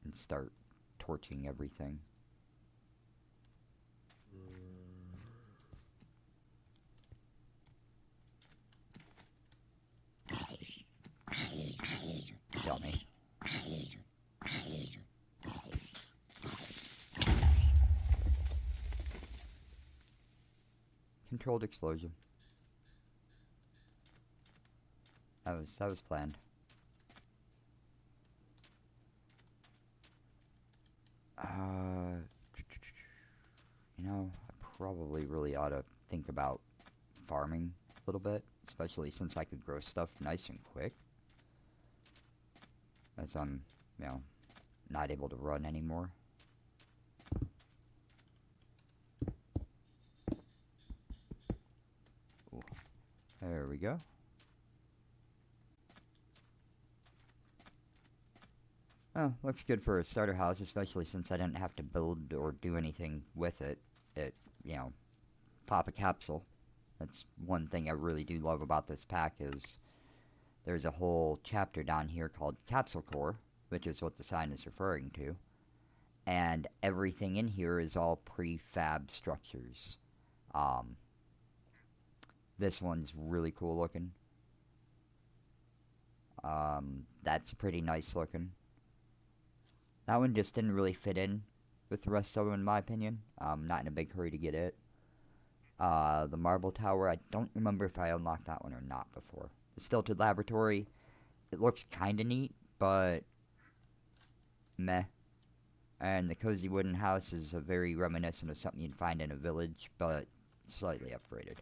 and start torching everything. Dummy. Controlled explosion. That was planned. You know, I probably really ought to think about farming a little bit, especially since I could grow stuff nice and quick. As I'm, you know, not able to run anymore. There we go. Oh, looks good for a starter house, especially since I didn't have to build or do anything with it. You know, pop a capsule. That's one thing I really do love about this pack is there's a whole chapter down here called Capsule Core, which is what the sign is referring to. And everything in here is all prefab structures. This one's really cool looking. That's pretty nice looking. That one just didn't really fit in with the rest of them, in my opinion. Not in a big hurry to get it. The Marble Tower, I don't remember if I unlocked that one or not before. The Stilted Laboratory, it looks kinda neat, but meh. And the Cozy Wooden House is a very reminiscent of something you'd find in a village, but slightly upgraded.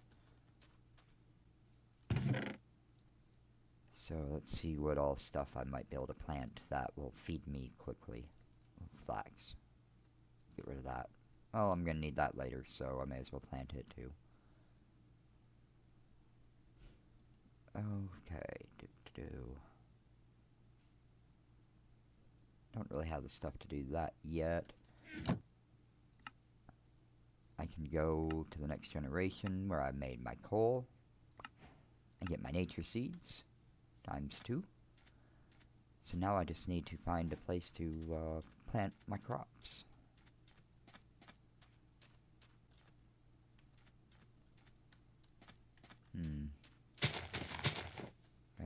So let's see what all stuff I might be able to plant that will feed me quickly. Flax. Get rid of that. Oh, I'm gonna need that later, so I may as well plant it too. Okay, Don't really have the stuff to do that yet. I can go to the next generation where I made my coal and get my nature seeds ×2. So now I just need to find a place to plant my crops.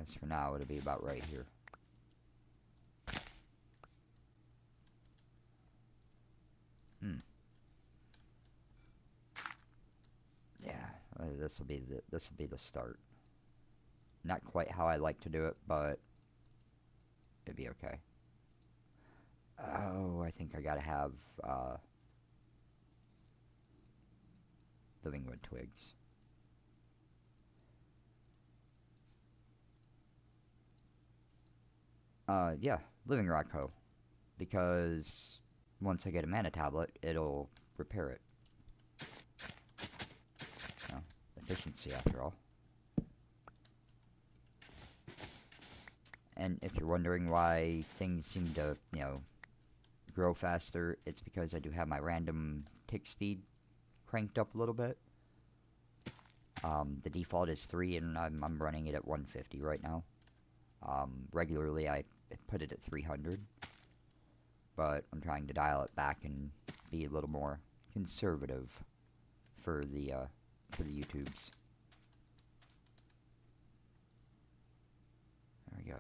As for now, it'll be about right here. Yeah, this will be the start. Not quite how I like to do it, but it'd be okay. Oh, I think I gotta have living wood twigs. Yeah, living rock hoe. Because once I get a mana tablet, it'll repair it. Oh, efficiency after all. And if you're wondering why things seem to, grow faster, it's because I do have my random tick speed cranked up a little bit. The default is 3 and I'm running it at 150 right now. Regularly I put it at 300, but I'm trying to dial it back and be a little more conservative for the YouTubes. There we go.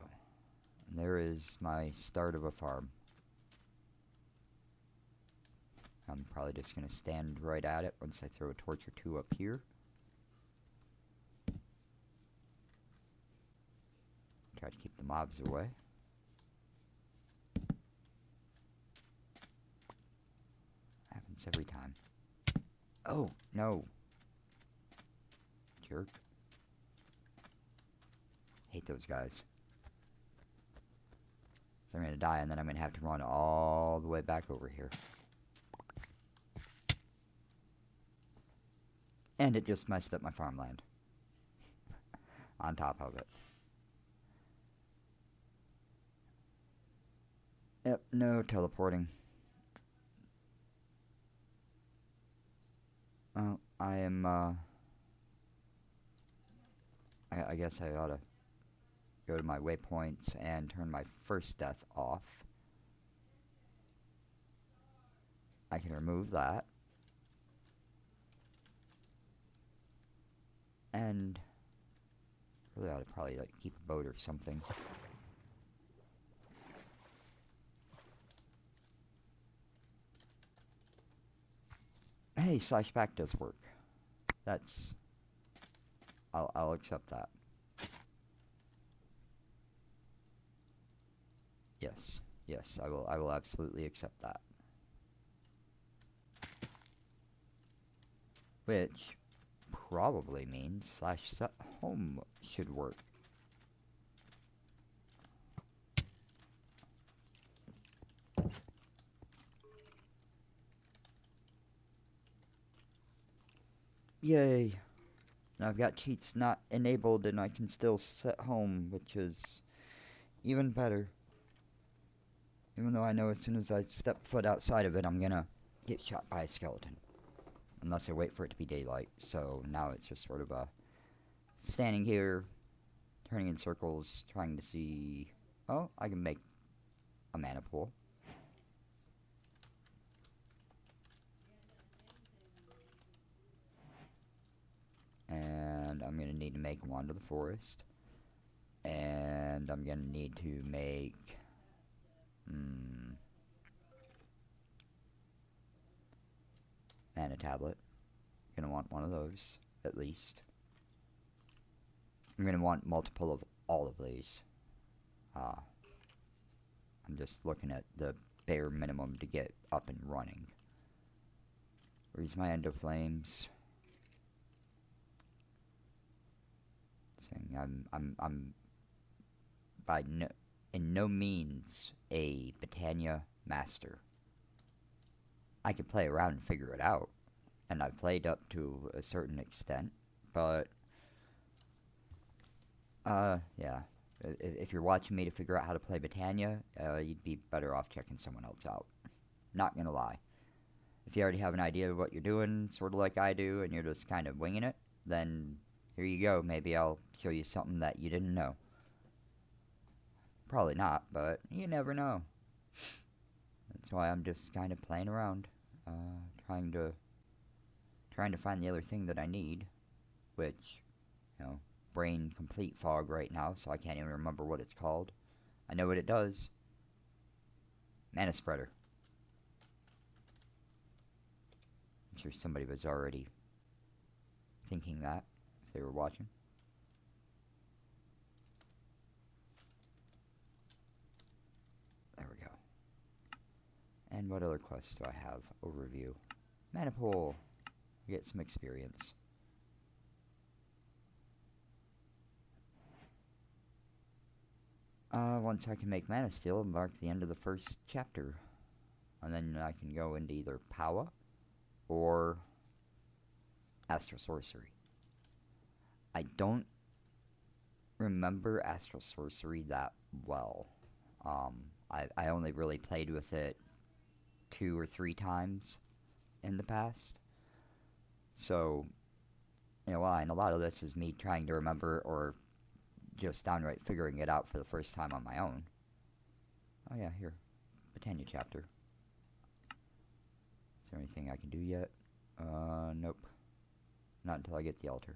And there is my start of a farm. I'm probably just going to stand right at it once I throw a torch or two up here. Try to keep the mobs away. Happens every time. Oh, no. Jerk. Hate those guys. They're going to die, and then I'm going to have to run all the way back over here. And it just messed up my farmland. On top of it. Yep, no teleporting. Oh, I am, I guess I ought to go to my waypoints and turn my first death off. I can remove that. And really ought to probably keep a boat or something. Hey, /back does work. That's I'll accept that. Yes, I will absolutely accept that. Which probably means /set_home should work. Yay. And I've got cheats not enabled and I can still set home, which is even better. Even though I know as soon as I step foot outside of it, I'm gonna get shot by a skeleton. Unless I wait for it to be daylight. So now it's just sort of a standing here, turning in circles, trying to see... Oh, I can make a mana pool. And I'm gonna need to make a wand of the forest. And I'm gonna need to make... mana tablet. Gonna want one of those, at least. I'm gonna want multiple of all of these. I'm just looking at the bare minimum to get up and running. Where's my Endo Flames? Saying I'm by in no means a Britannia master. I can play around and figure it out, and I've played up to a certain extent, but yeah. If you're watching me to figure out how to play Britannia, you'd be better off checking someone else out. Not gonna lie. If you already have an idea of what you're doing, sort of like I do, and you're just kind of winging it, then here you go. Maybe I'll show you something that you didn't know. Probably not, but you never know. That's why I'm just kind of playing around, trying to find the other thing that I need, which, you know, brain complete fog right now, so I can't even remember what it's called. I know what it does. Mana Spreader. I'm sure somebody was already thinking that if they were watching. There we go. And what other quests do I have? Overview. Mana Pool. Get some experience. Once I can make Mana Steel, mark the end of the first chapter. And then I can go into either Power or Astral Sorcery. I don't remember Astral Sorcery that well. I only really played with it 2 or 3 times in the past. So, you know, and a lot of this is me trying to remember or just downright figuring it out for the first time on my own. Oh yeah, here. Britannia chapter. Is there anything I can do yet? Nope. Not until I get the altar.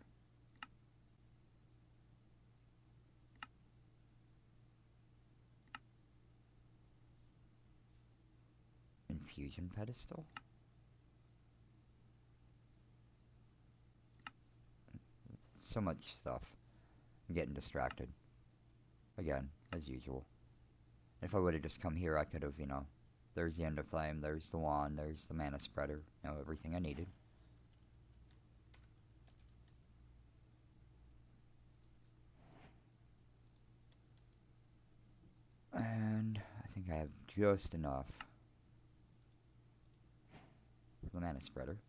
Infusion pedestal? So much stuff. I'm getting distracted. Again, as usual. If I would have just come here, I could have, you know, there's the End of Flame, there's the wand, there's the Mana Spreader, you know, everything I needed. And I think I have just enough for the Mana Spreader.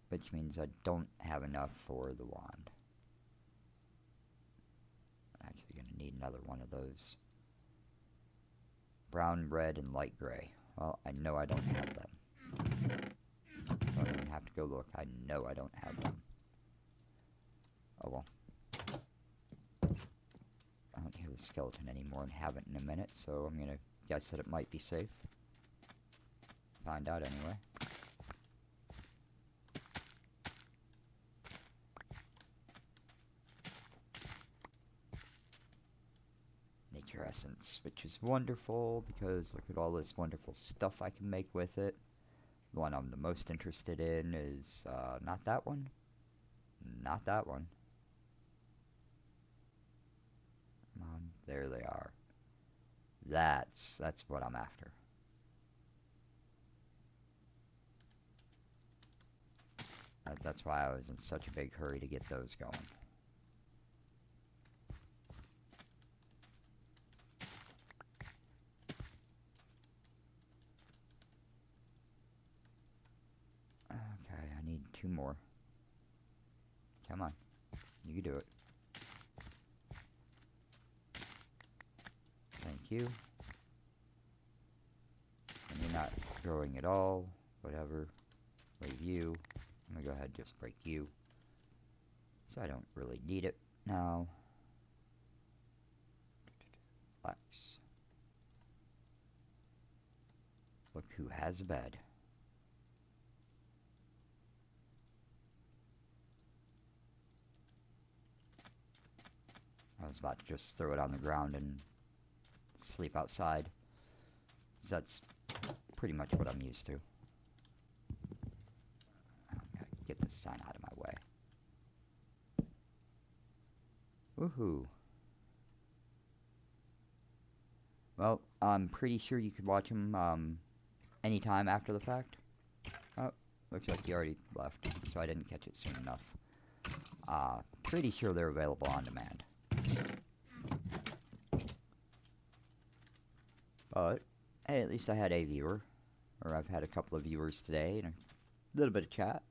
Which means I don't have enough for the wand. I'm actually going to need another one of those. Brown, red, and light gray. Well, I know I don't have them. Don't even have to go look. I know I don't have them. Oh well. I don't hear the skeleton anymore and haven't in a minute, so I'm going to guess that it might be safe. Find out anyway. Nature Essence, which is wonderful because look at all this wonderful stuff I can make with it. The one I'm the most interested in is not that one. Not that one. Come on, there they are. That's what I'm after. That's why I was in such a big hurry to get those going. Okay, I need 2 more. Come on. You can do it. Thank you. And you're not growing at all. Whatever. Leave you. I'm gonna go ahead and just break you. So I don't really need it now. Flax. Look who has a bed. I was about to just throw it on the ground and sleep outside. So that's pretty much what I'm used to. I'm gonna get this sign out of my way. Woohoo. Well, I'm pretty sure you could watch them anytime after the fact. Oh, looks like you already left, so I didn't catch it soon enough. Pretty sure they're available on demand. But, hey, at least I had a viewer. Or I've had a couple of viewers today, and a little bit of chat.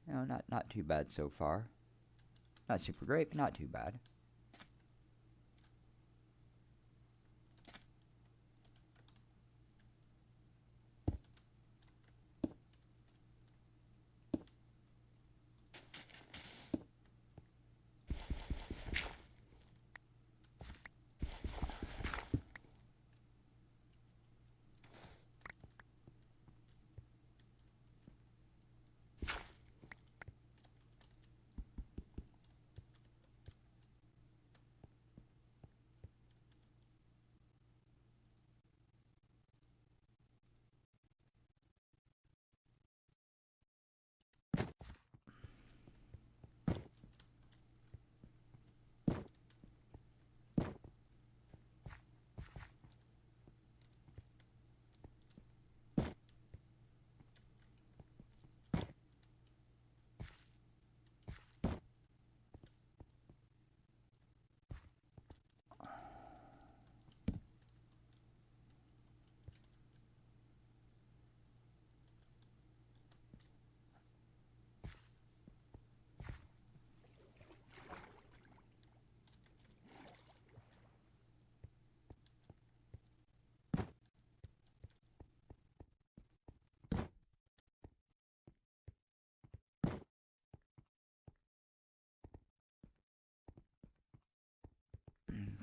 You know, not too bad so far. Not super great, but not too bad.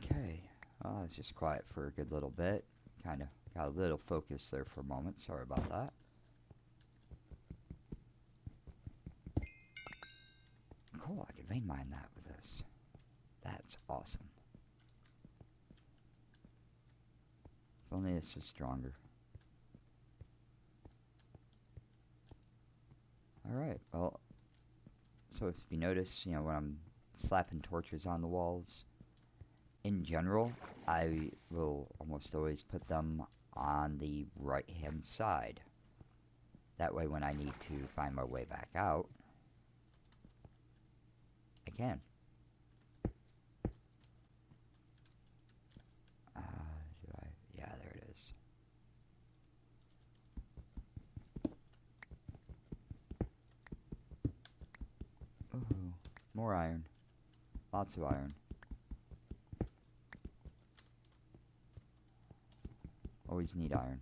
Okay, well, it's just quiet for a good little bit. Kind of got a little focus there for a moment. Sorry about that. Cool, I could vein mine that with this. That's awesome. If only this was stronger. Alright, well, so if you notice, you know, when I'm slapping torches on the walls, in general, I will almost always put them on the right-hand side. That way when I need to find my way back out, I can. Yeah, there it is. Ooh, more iron. Lots of iron. Always need iron.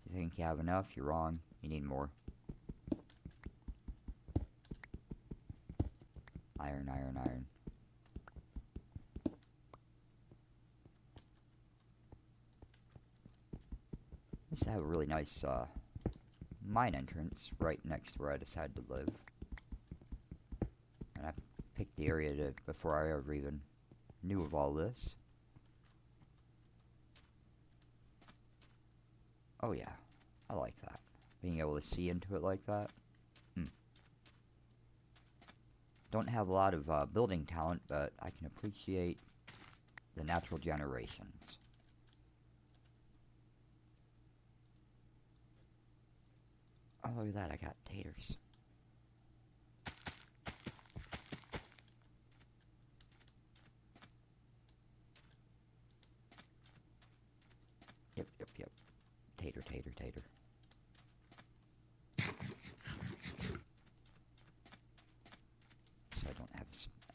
You think you have enough? You're wrong. You need more. Iron, iron, iron. Used to have a really nice mine entrance right next to where I decided to live. And I picked the area before I ever even knew of all this. Oh yeah, I like that. Being able to see into it like that. Don't have a lot of building talent, but I can appreciate the natural generations. Oh, look at that, I got taters. Yep, yep, yep. Tater, tater, tater.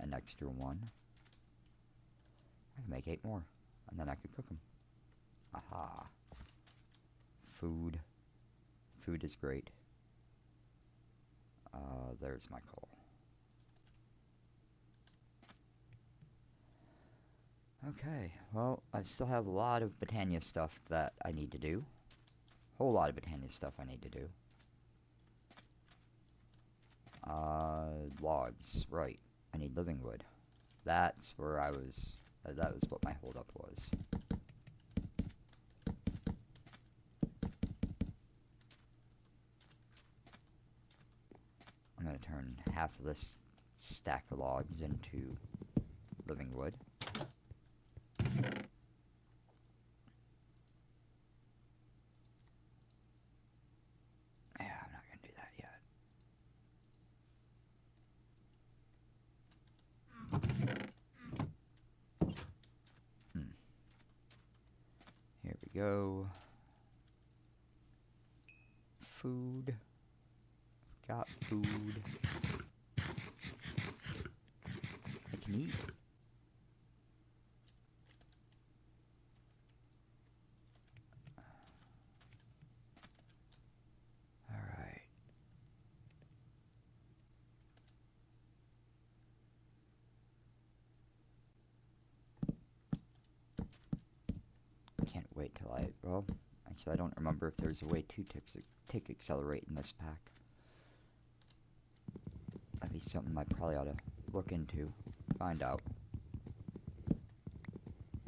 an extra one. I can make 8 more, and then I could cook them. Aha. Food. Food is great. There's my coal. Okay, well, I still have a lot of Britannia stuff that I need to do. Whole lot of Britannia stuff I need to do. Logs, right. I need living wood. That's where I was, that was what my holdup was. I'm gonna turn half of this stack of logs into living wood. Yeah, I'm not gonna do that yet. Here we go. Food. Got food. I can eat. Alright. Can't wait till well, actually I don't remember if there's a way to take accelerate in this pack. That'd be something I probably ought to look into, find out.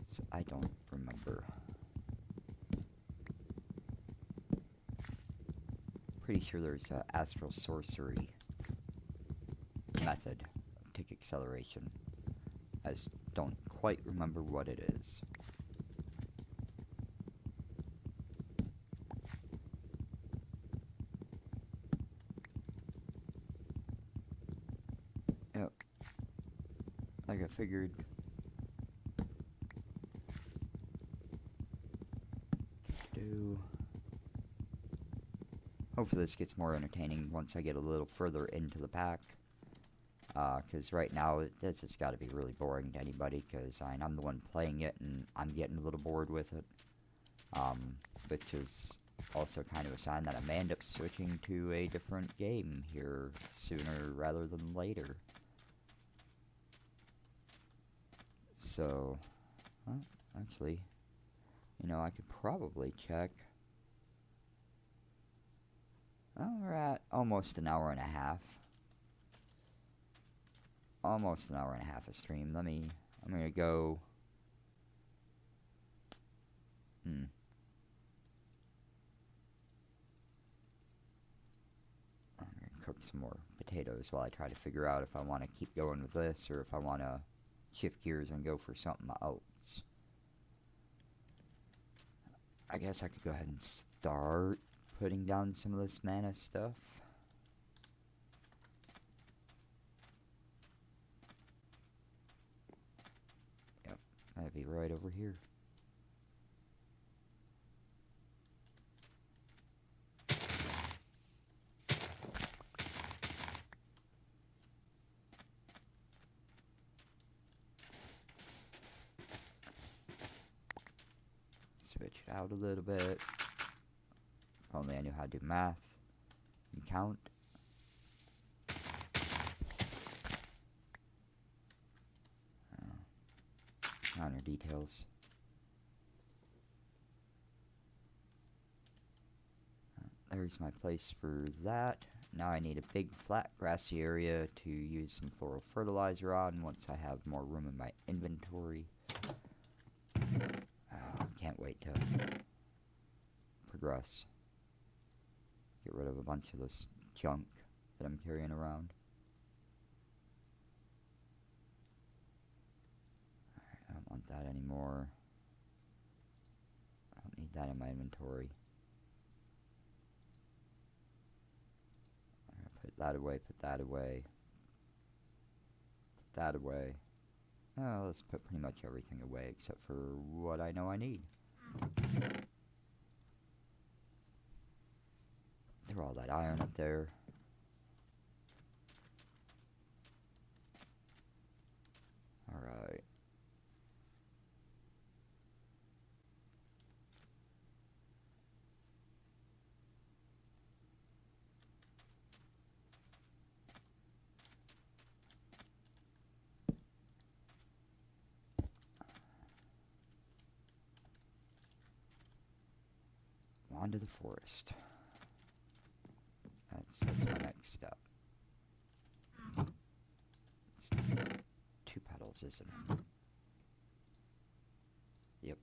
So I don't remember. Pretty sure there's a astral sorcery method of tick acceleration. I just don't quite remember what it is. Yep. Like I figured. Hopefully this gets more entertaining once I get a little further into the pack. Because right now, this has got to be really boring to anybody, because I'm the one playing it, and I'm getting a little bored with it. Which is also kind of a sign that I may end up switching to a different game here sooner rather than later. So, well, actually, you know, I could probably check. Oh, we're at almost an hour and a half. Almost an hour and a half of stream. I'm gonna go. I'm gonna cook some more potatoes while I try to figure out if I want to keep going with this or if I want to shift gears and go for something else. I guess I could go ahead and start putting down some of this mana stuff. Yep, that'd be right over here. Switch it out a little bit. If only I knew how to do math and count. Minor details. There's my place for that. Now I need a big flat grassy area to use some floral fertilizer on once I have more room in my inventory. Can't wait to progress. Get rid of a bunch of this junk that I'm carrying around. Alright, I don't want that anymore. I don't need that in my inventory. I'm gonna put that away, put that away. Put that away. Oh, let's put pretty much everything away except for what I know I need. Throw all that iron up there. onto the forest. That's my next step. It's 2 petals, isn't it? Yep.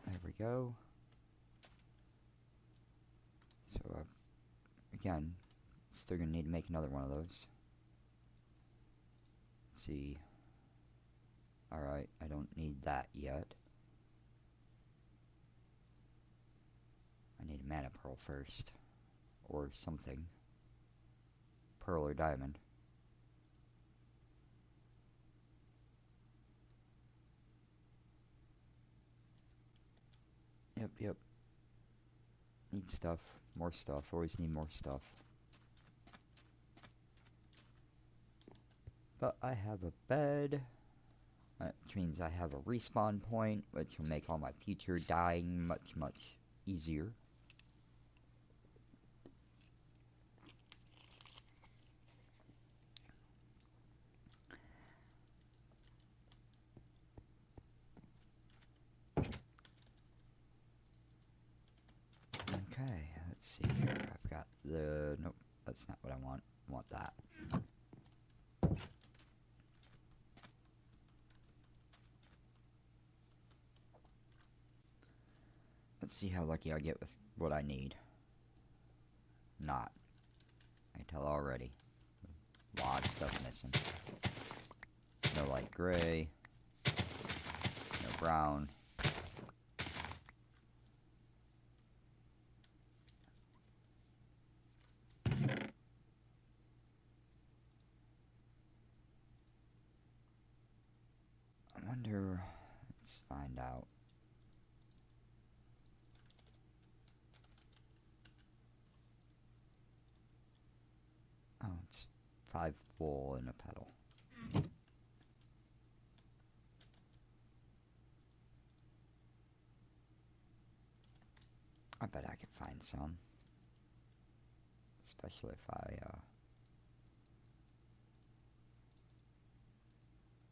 There we go. So, again, still gonna need to make another one of those. Let's see. Alright, I don't need that yet. I need a mana pearl first. Or something. Pearl or diamond. Yep. Need stuff. More stuff. Always need more stuff. But I have a bed. Which means I have a respawn point, which will make all my future dying much easier. Okay, let's see here. I've got the... Nope, that's not what I want. I want that. Let's see how lucky I get with what I need. Not. I can tell already. A lot of stuff missing. No light gray. No brown. I wonder... Let's find out. Oh, it's 5 wool in a petal. I bet I could find some. Especially if I,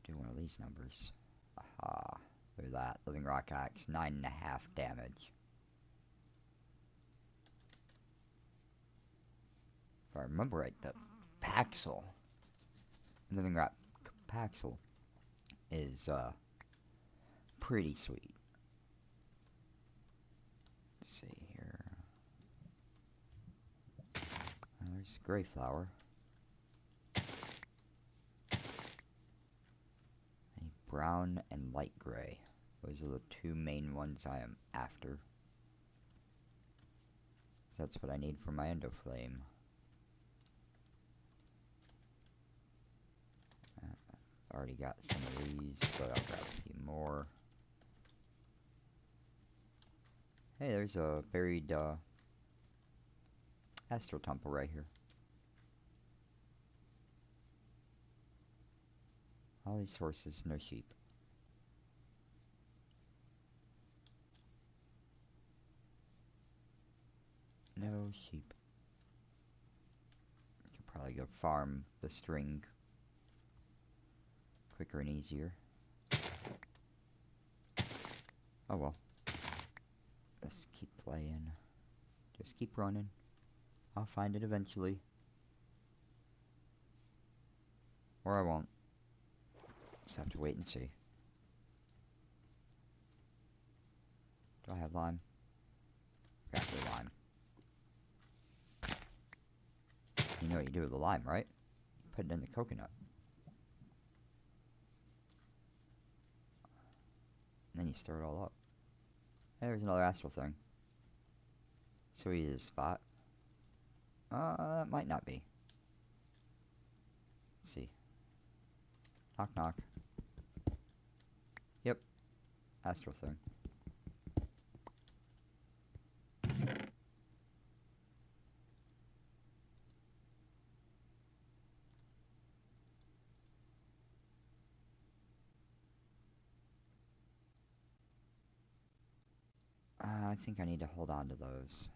do one of these numbers. Aha. Look at that. Living Rock Axe, 9.5 damage. If I remember right, the Paxel, Living Rock Paxel, is, pretty sweet. Let's see here. There's Gray Flower. Brown and light gray. Those are the 2 main ones I am after. So that's what I need for my Endoflame. I've already got some of these, but I'll grab a few more. Hey, there's a buried Astral Temple right here. All these horses, no sheep. No sheep. I could probably go farm the string quicker and easier. Oh well. Just keep playing. Just keep running. I'll find it eventually. Or I won't. Just have to wait and see. Do I have lime? Got the lime. You know what you do with the lime, right? Put it in the coconut. And then you stir it all up. Hey, there's another astral thing. Sweet spot. That might not be. Let's see. Knock knock. Yep. Astral thing. I think I need to hold on to those.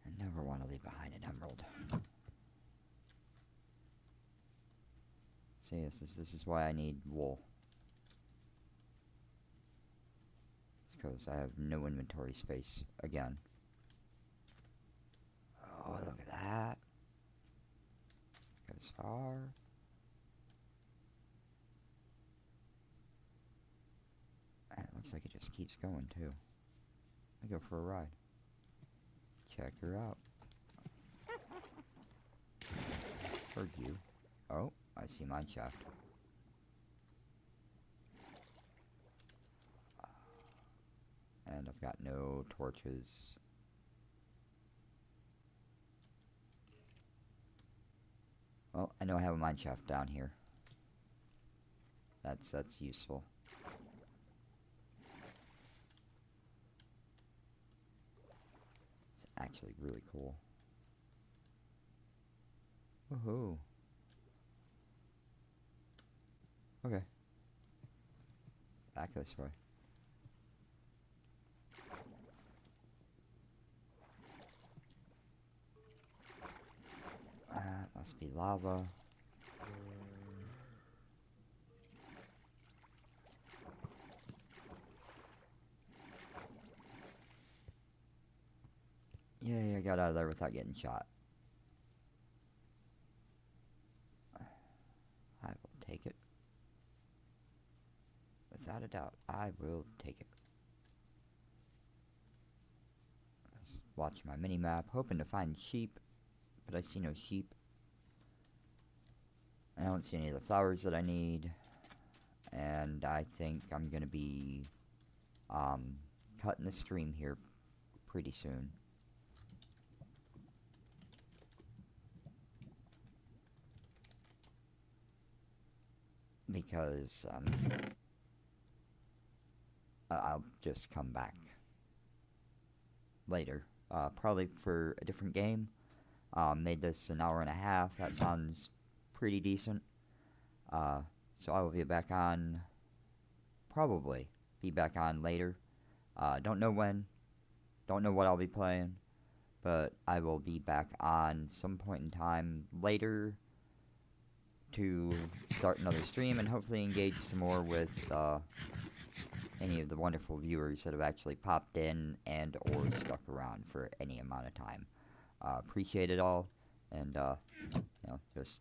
I never want to leave behind an emerald. See, this is why I need wool. It's because I have no inventory space again. Oh, look at that. Goes far. And it looks like it just keeps going too. I go for a ride. Check her out. Heard you. Oh, I see mine shaft. And I've got no torches. Well, I know I have a mine shaft down here. That's useful. It's actually really cool. Woohoo. Okay. Back this way. That must be lava. Yay, I got out of there without getting shot. I will take it. Without a doubt, I will take it. Just watching my mini-map, hoping to find sheep, but I see no sheep. I don't see any of the flowers that I need, and I think I'm gonna be cutting the stream here pretty soon. Because I'll just come back later, probably for a different game. Made this an hour and a half. That sounds pretty decent. So I will be back on, probably be back on later. Don't know when, don't know what I'll be playing, but I will be back on some point in time later to start another stream and hopefully engage some more with any of the wonderful viewers that have actually popped in and or stuck around for any amount of time. Appreciate it all, and you know, just